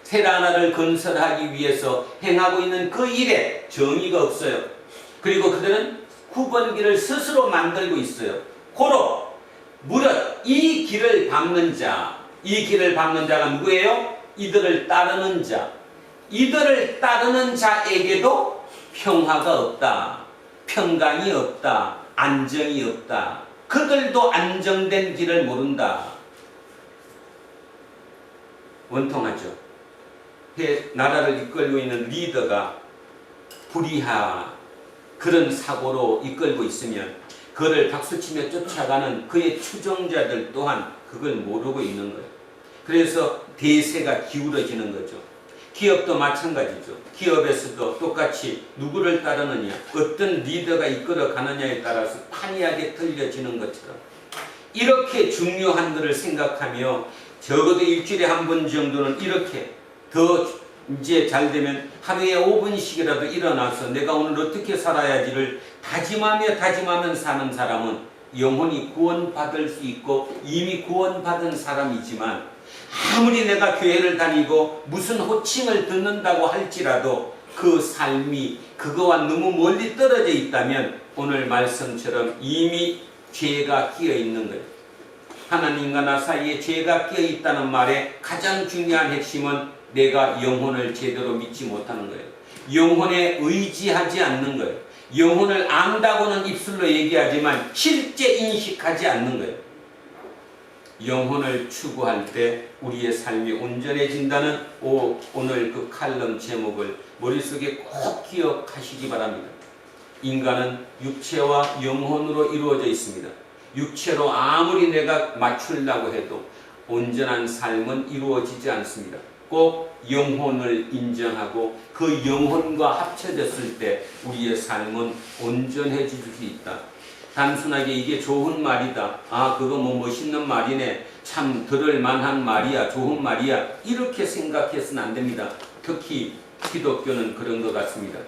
테라나를 건설하기 위해서 행하고 있는 그 일에 정의가 없어요. 그리고 그들은 9번 길을 스스로 만들고 있어요. 고로 무릇 이 길을 밟는 자, 이 길을 밟는 자가 누구예요? 이들을 따르는 자. 이들을 따르는 자에게도 평화가 없다. 평강이 없다. 안정이 없다. 그들도 안정된 길을 모른다. 원통하죠. 나라를 이끌고 있는 리더가 불의하 그런 사고로 이끌고 있으면 그를 박수치며 쫓아가는 그의 추종자들 또한 그걸 모르고 있는 거예요. 그래서 대세가 기울어지는 거죠. 기업도 마찬가지죠. 기업에서도 똑같이 누구를 따르느냐, 어떤 리더가 이끌어 가느냐에 따라서 판이하게 틀려지는 것처럼 이렇게 중요한 것을 생각하며 적어도 일주일에 한 번 정도는 이렇게 더 이제 잘 되면 하루에 5분씩이라도 일어나서 내가 오늘 어떻게 살아야지를 다짐하며 사는 사람은 영혼이 구원받을 수 있고 이미 구원받은 사람이지만 아무리 내가 교회를 다니고 무슨 호칭을 듣는다고 할지라도 그 삶이 그거와 너무 멀리 떨어져 있다면 오늘 말씀처럼 이미 죄가 끼어 있는 거예요. 하나님과 나 사이에 죄가 끼어 있다는 말의 가장 중요한 핵심은 내가 영혼을 제대로 믿지 못하는 거예요. 영혼에 의지하지 않는 거예요. 영혼을 안다고는 입술로 얘기하지만 실제 인식하지 않는 거예요. 영혼을 추구할 때 우리의 삶이 온전해진다는 오늘 그 칼럼 제목을 머릿속에 꼭 기억하시기 바랍니다. 인간은 육체와 영혼으로 이루어져 있습니다. 육체로 아무리 내가 맞추려고 해도 온전한 삶은 이루어지지 않습니다. 꼭 영혼을 인정하고 그 영혼과 합쳐졌을 때 우리의 삶은 온전해질 수 있다. 단순하게 이게 좋은 말이다. 아, 그거 뭐 멋있는 말이네. 참 들을 만한 말이야. 좋은 말이야. 이렇게 생각해서는 안 됩니다. 특히 기독교는 그런 것 같습니다.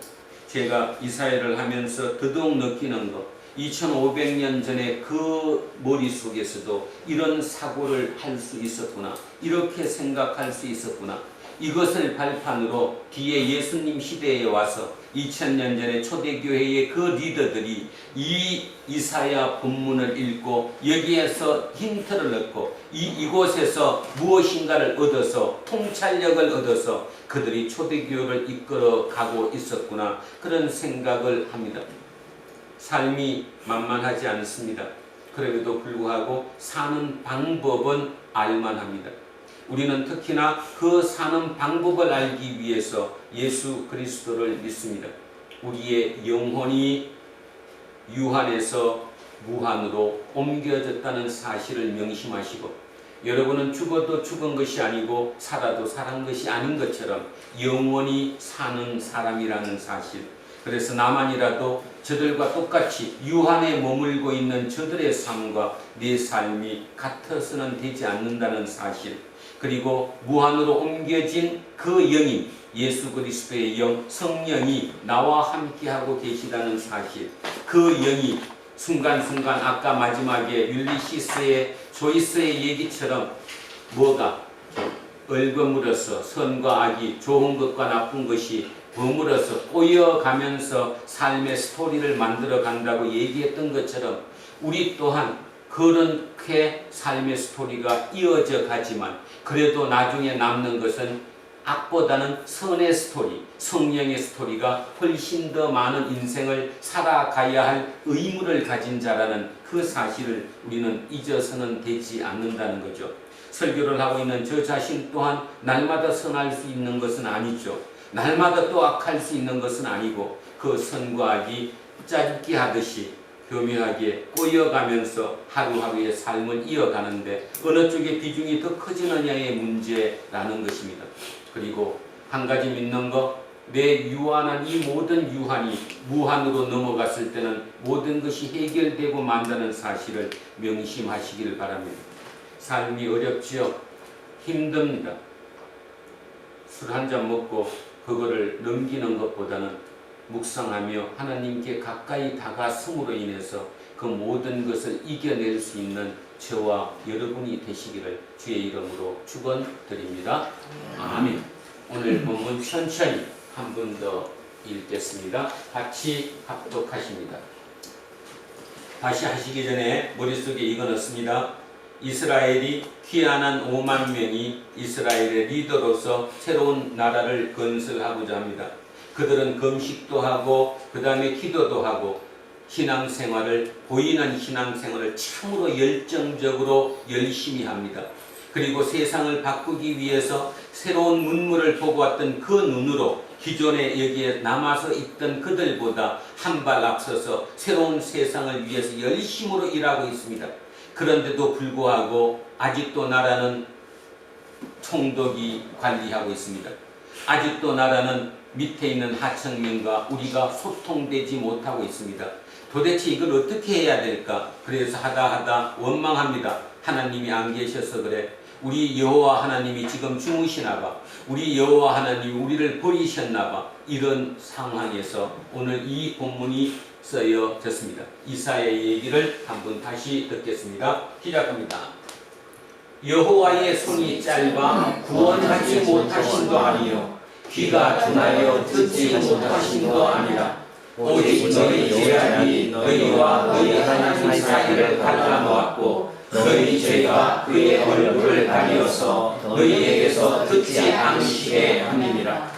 제가 이 사회를 하면서 더더욱 느끼는 것. 2500년 전에 그 머릿속에서도 이런 사고를 할 수 있었구나. 이렇게 생각할 수 있었구나. 이것을 발판으로 뒤에 예수님 시대에 와서 2000년 전에 초대교회의 그 리더들이 이 이사야 본문을 읽고 여기에서 힌트를 얻고 이곳에서 무엇인가를 얻어서 통찰력을 얻어서 그들이 초대교회를 이끌어 가고 있었구나. 그런 생각을 합니다. 삶이 만만하지 않습니다. 그럼에도 불구하고 사는 방법은 알만합니다. 우리는 특히나 그 사는 방법을 알기 위해서 예수 그리스도를 믿습니다. 우리의 영혼이 유한에서 무한으로 옮겨졌다는 사실을 명심하시고, 여러분은 죽어도 죽은 것이 아니고 살아도 살은 것이 아닌 것처럼 영원히 사는 사람이라는 사실, 그래서 나만이라도 저들과 똑같이 유한에 머물고 있는 저들의 삶과 내 삶이 같아서는 되지 않는다는 사실, 그리고 무한으로 옮겨진 그 영인 예수 그리스도의 영 성령이 나와 함께하고 계시다는 사실, 그 영이 순간순간 아까 마지막에 율리시스의 조이스의 얘기처럼 뭐가 얽어물어서 선과 악이 좋은 것과 나쁜 것이 버물어서 꼬여가면서 삶의 스토리를 만들어 간다고 얘기했던 것처럼 우리 또한 그렇게 삶의 스토리가 이어져 가지만 그래도 나중에 남는 것은 악보다는 선의 스토리, 성령의 스토리가 훨씬 더 많은 인생을 살아가야 할 의무를 가진 자라는 그 사실을 우리는 잊어서는 되지 않는다는 거죠. 설교를 하고 있는 저 자신 또한 날마다 선할 수 있는 것은 아니죠. 날마다 또 악할 수 있는 것은 아니고 그 선과 악이 짜깁기 하듯이 교묘하게 꼬여가면서 하루하루의 삶을 이어가는데 어느 쪽의 비중이 더 커지느냐의 문제라는 것입니다. 그리고 한 가지 믿는 것, 내 유한한 이 모든 유한이 무한으로 넘어갔을 때는 모든 것이 해결되고 만다는 사실을 명심하시길 바랍니다. 삶이 어렵지요. 힘듭니다. 술 한 잔 먹고 그거를 넘기는 것보다는 묵상하며 하나님께 가까이 다가섬으로 인해서 그 모든 것을 이겨낼 수 있는 저와 여러분이 되시기를 주의 이름으로 축원드립니다. 아멘. 오늘 본문 천천히 한 번 더 읽겠습니다. 같이 합독하십니다. 다시 하시기 전에 머릿속에 이거 넣습니다. 이스라엘이 귀환한 5만 명이 이스라엘의 리더로서 새로운 나라를 건설하고자 합니다. 그들은 금식도 하고 그 다음에 기도도 하고 신앙생활을 보이는 신앙생활을 참으로 열정적으로 열심히 합니다. 그리고 세상을 바꾸기 위해서 새로운 문물을 보고 왔던 그 눈으로 기존에 여기에 남아서 있던 그들보다 한 발 앞서서 새로운 세상을 위해서 열심으로 일하고 있습니다. 그런데도 불구하고 아직도 나라는 총독이 관리하고 있습니다. 아직도 나라는 밑에 있는 하층민과 우리가 소통되지 못하고 있습니다. 도대체 이걸 어떻게 해야 될까? 그래서 하다 원망합니다. 하나님이 안 계셔서 그래. 우리 여호와 하나님이 지금 주무시나 봐. 우리 여호와 하나님이 우리를 버리셨나 봐. 이런 상황에서 오늘 이 본문이 쓰여졌습니다. 이사야의 얘기를 한번 다시 듣겠습니다. 시작합니다. 여호와의 손이 짧아 구원하지 못하신도 아니요 귀가 둔하여 듣지 못하신도 아니라 오직 너희 죄악이 너희와 너희 하나님 사이를 갈라놓았고 너희 죄가 그의 얼굴을 가리어서 너희에게서 듣지 않으시게 함이니라.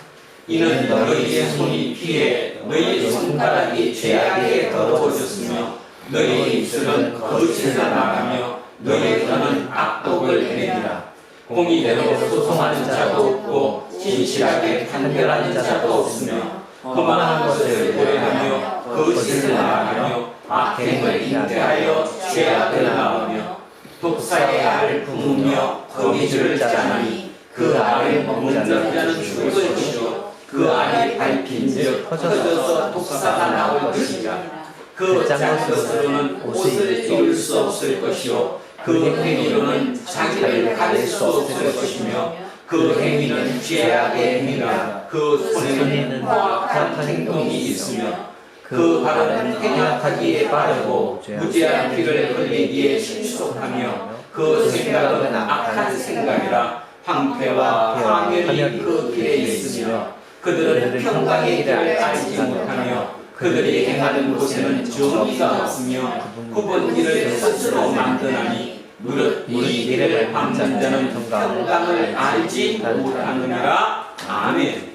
이는 너희의 손이 피해 너희 손가락이 죄악에 더러워졌으며 너희 입술은 거짓을 말하며 너희 혀는 악독을 내리라. 공의대로 소송하는 자도 없고 진실하게 판결하는 자도 없으며 험한 것을 고려하며 거짓을 말하며 악행을 인대하여 죄악을 낳으며 독사의 알을 품으며 거미줄을 짜나니 그 알을 먹는 자는 죽을 것이요 그 알이 밟힌즉 터져서 독사가 나올 것이라. 그 짠 것으로는 옷을 입을 수 없을 것이요 그 행위로는 자기를 가릴 수 없을 것이며 그 행위는 죄악의 행위라. 그 손에는 포악한 행동이 있으며 그 발은 행악하기에 빠르고 무죄한 피를 흘리기에 신속하며 그 생각은 악한 생각이라. 황폐와 파멸이 그 길에 있으며 그들은 평강의 길을 알지 못하며 그들이 행하는 곳에는 정의가 없으며 굽은 길을 스스로 만드나니 무릇 이 길을 밟는 자는 평강을 알지 못하느니라. 아멘.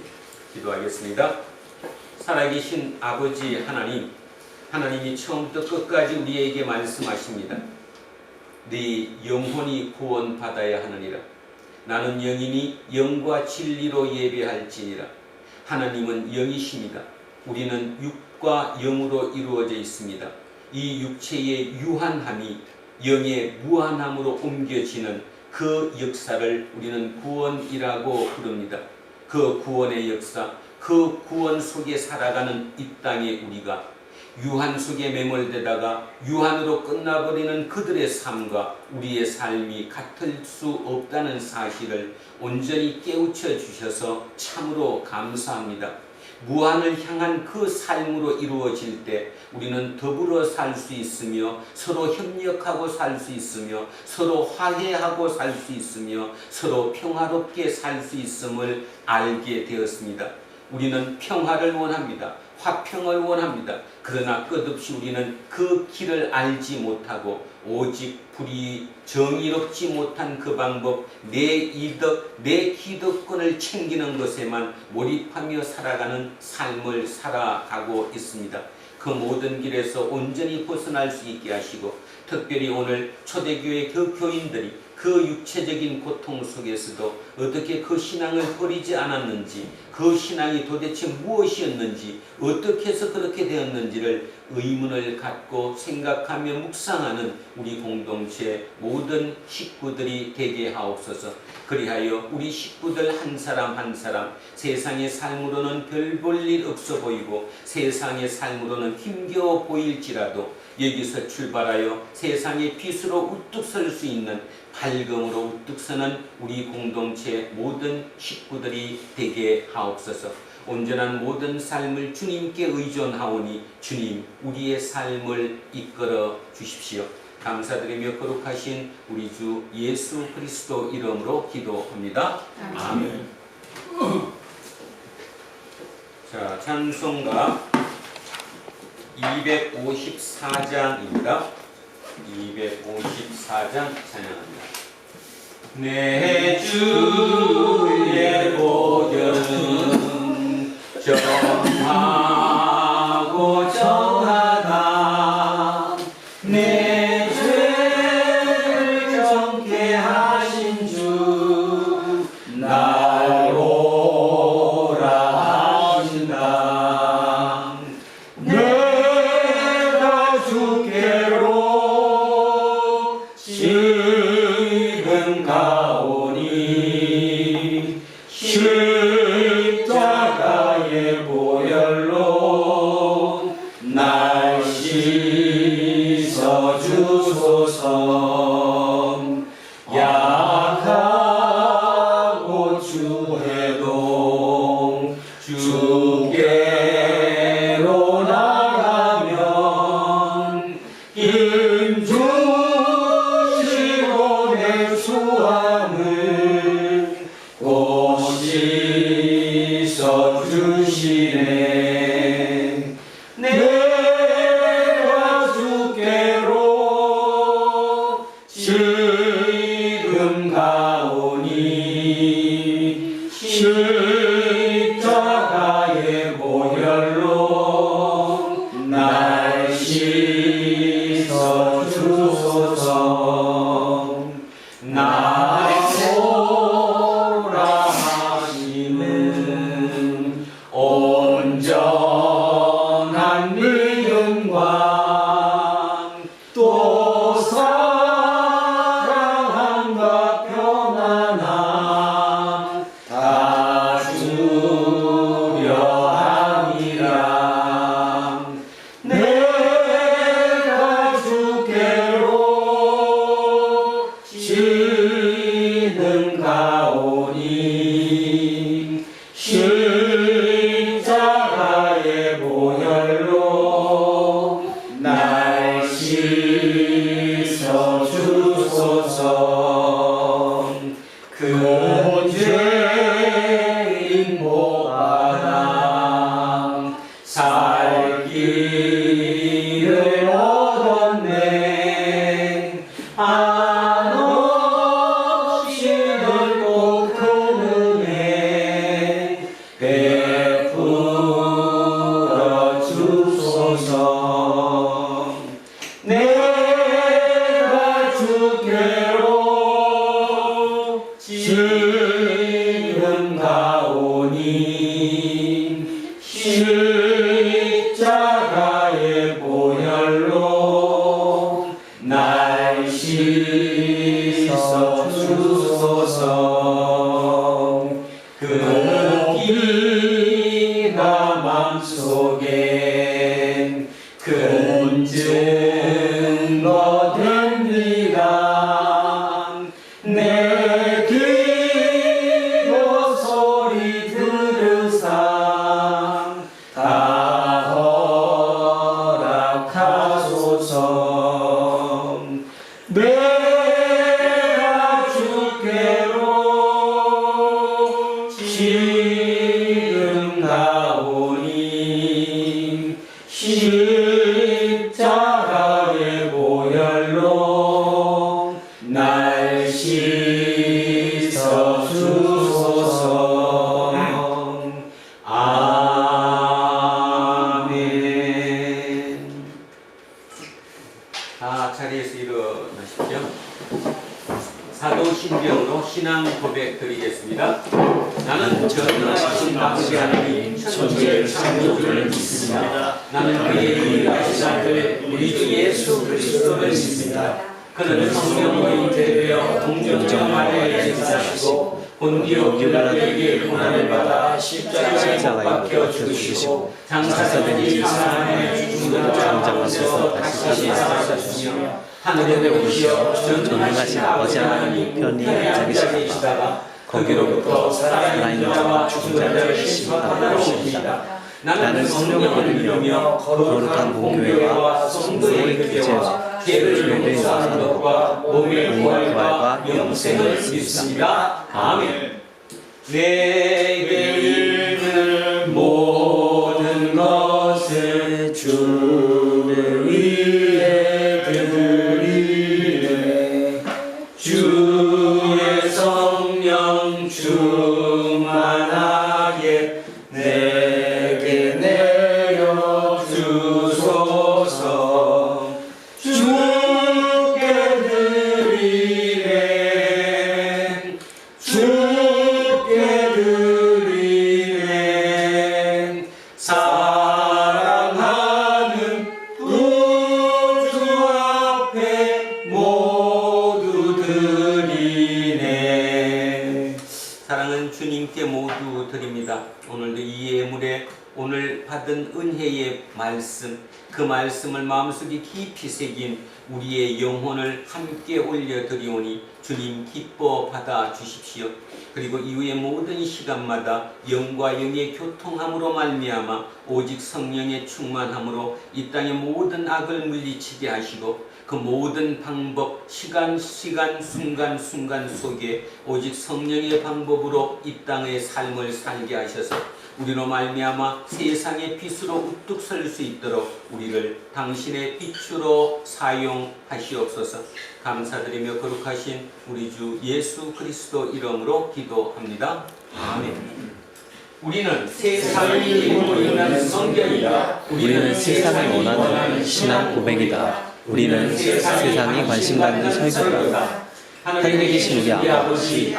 기도하겠습니다. 살아계신 아버지 하나님, 하나님이 처음부터 끝까지 우리에게 말씀하십니다. 네 영혼이 구원받아야 하느니라. 나는 영이니 영과 진리로 예배할지니라. 하나님은 영이십니다. 우리는 육과 영으로 이루어져 있습니다. 이 육체의 유한함이 영의 무한함으로 옮겨지는 그 역사를 우리는 구원이라고 부릅니다. 그 구원의 역사, 그 구원 속에 살아가는 이 땅의 우리가 유한 속에 매몰되다가 유한으로 끝나버리는 그들의 삶과 우리의 삶이 같을 수 없다는 사실을 온전히 깨우쳐 주셔서 참으로 감사합니다. 무한을 향한 그 삶으로 이루어질 때 우리는 더불어 살 수 있으며 서로 협력하고 살 수 있으며 서로 화해하고 살 수 있으며 서로 평화롭게 살 수 있음을 알게 되었습니다. 우리는 평화를 원합니다. 화평을 원합니다. 그러나 끝없이 우리는 그 길을 알지 못하고 오직 불이 정의롭지 못한 그 방법, 내 이득, 내 기득권을 챙기는 것에만 몰입하며 살아가는 삶을 살아가고 있습니다. 그 모든 길에서 온전히 벗어날 수 있게 하시고 특별히 오늘 초대교회 그 교인들이 그 육체적인 고통 속에서도 어떻게 그 신앙을 버리지 않았는지, 그 신앙이 도대체 무엇이었는지, 어떻게 해서 그렇게 되었는지를 의문을 갖고 생각하며 묵상하는 우리 공동체 모든 식구들이 되게 하옵소서. 그리하여 우리 식구들 한 사람 한 사람 세상의 삶으로는 별 볼 일 없어 보이고 세상의 삶으로는 힘겨워 보일지라도 여기서 출발하여 세상의 빛으로 우뚝 설 수 있는 밝음으로 우뚝 서는 우리 공동체 모든 식구들이 되게 하옵소서. 온전한 모든 삶을 주님께 의존하오니 주님 우리의 삶을 이끌어 주십시오. 감사드리며 거룩하신 우리 주 예수 그리스도 이름으로 기도합니다. 아멘. 자, 찬송가 254장입니다. 254장 찬양합니다. 내 주의 복음은 정하고 정하다. 내 죄를 정케 하신 주 날 오라 하신다. 내가 주께로 지금 가오니 십자가의 보혈로 날 씻어 주소서. 약하고 주해도 주께로 나가면 힘 주시고 내 수함을 곧 씻어 주시네. 내가 주께로 지금 가오니 십자가의 보혈로 날 씻어 주소서. 나오라 하시는 온전한 믿음과 또 사랑함과 평안함 다 주려 함이라. 내가 주께로 지금 가오니 십자가의 보혈로 날 씻어 주소서. 그 죄인 못받아 살 길을 얻었네. 한없이 넓고 큰 은혜 베풀어 주소서. 십자가의 보혈로 날 씻어 주소서. 그 피가 맘속에 큰 증거 됩니다. 내 기도 소리 들으사 다 허락하소서. 내가 주께로 지금 가오니 십자가의 보혈로 날 씻어 주소서. 아멘. 자리에서 일어나십시오. 사도신경으로 신앙 고백 드리겠습니다. 나는 전능하신 아버지 하나님 천지의 창조주를 믿습니다. 나는 그의 유일하신 아들 우리 주 예수 그리스도를 믿습니다. 그는 성령으로 잉태되어 동정녀 마리아에게 나시고 본디오 빌라도에게 고난을 받아 십자가에 못 박혀 죽으시고 장사되니 사람의 죽음으로 장장하셔서 다시 살아나시며 하늘에 오시어 전능하신 아버지 하나님 편히 앉으시다가 거기로부터 살아있는 자와 죽은 자를 심판하러 오십니다. 나는 성령을 믿으며 거룩한 공교회와 성도의 교제와 죄를 사는 것과 몸의 부활과 영생을 믿습니다. 아멘. 내게 있는 모든 것을 주를 위해 드리네. 주의 성령 충만하게 내게 내려 주소서. 주께 드리네. 주께 드리네. 사랑하는 우주 앞에 모두 드리네. 사랑은 주님께 모두 드립니다. 오늘도 이 예물에 오늘 받은 은혜의 말씀, 그 말씀을 마음속에 깊이 새긴 우리의 영혼을 함께 올려드리오니 주님 기뻐 받아 주십시오. 그리고 이후의 모든 시간마다 영과 영의 교통함으로 말미암아 오직 성령의 충만함으로 이 땅의 모든 악을 물리치게 하시고 그 모든 방법, 시간, 순간 속에 오직 성령의 방법으로 이 땅의 삶을 살게 하셔서 우리로 말미암아 세상의 빛으로 우뚝 설 수 있도록 우리를 당신의 빛으로 사용하시옵소서. 감사드리며 거룩하신 우리 주 예수 그리스도 이름으로 기도합니다. 아멘. 우리는 세상을 읽고 있는 성경이다. 우리는 세상을 원하는 신앙 고백이다. 우리는 세상이 관심 갖는 설교다. 하늘에 계신 우리 아버지의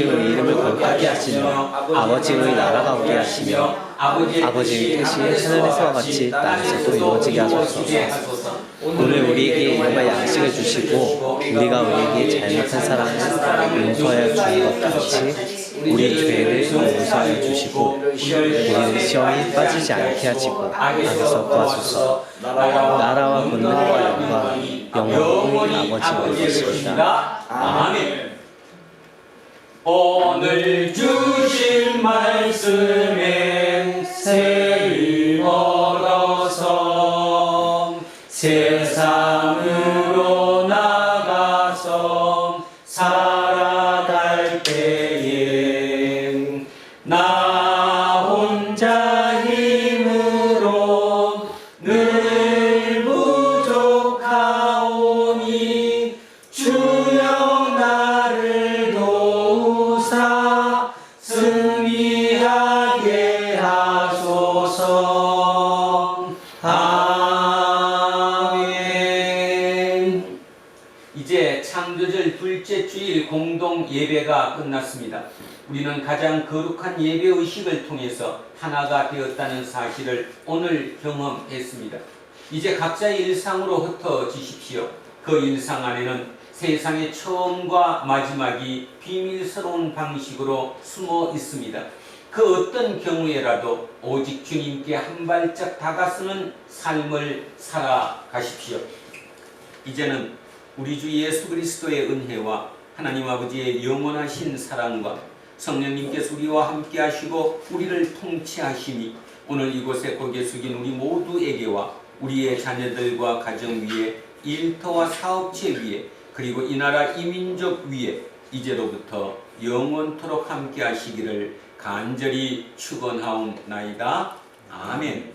이름을 거룩하게 하시며 아버지의 나라가 오게 하시며 아버지의 뜻이 하늘에서와 같이 땅에서도 이루어지게 하소서. 오늘 우리에게 일용할 양식을 주시고 우리가 우리에게 잘못한 사람을 용서하여 주는 것 같이 우리 죄를 용서하여 주시고 우리는 시험에 빠지지 않게 하시고 악에서 구하소서. 나라와 권능과 영광이 영원히 아버지의 것입니다. 아멘. 오늘 주신 말씀에 새 얻어서 세상으로 나가서 살아갈 때에 나 혼자 힘으로 늘 부족하오니 주여 나를 도우사 승리하게 하소서. 아멘. 이제 창조절 둘째 주일 공동 예배가 끝났습니다. 우리는 가장 거룩한 예배 의식을 통해서 하나가 되었다는 사실을 오늘 경험했습니다. 이제 각자의 일상으로 흩어지십시오. 그 일상 안에는 세상의 처음과 마지막이 비밀스러운 방식으로 숨어 있습니다. 그 어떤 경우에라도 오직 주님께 한 발짝 다가서는 삶을 살아가십시오. 이제는 우리 주 예수 그리스도의 은혜와 하나님 아버지의 영원하신 사랑과 성령님께서 우리와 함께 하시고 우리를 통치하시니 오늘 이곳에 고개 숙인 우리 모두에게와 우리의 자녀들과 가정 위에 일터와 사업체 위에 그리고 이 나라 이 민족 위에 이제로부터 영원토록 함께 하시기를 간절히 축원하옵나이다. 아멘.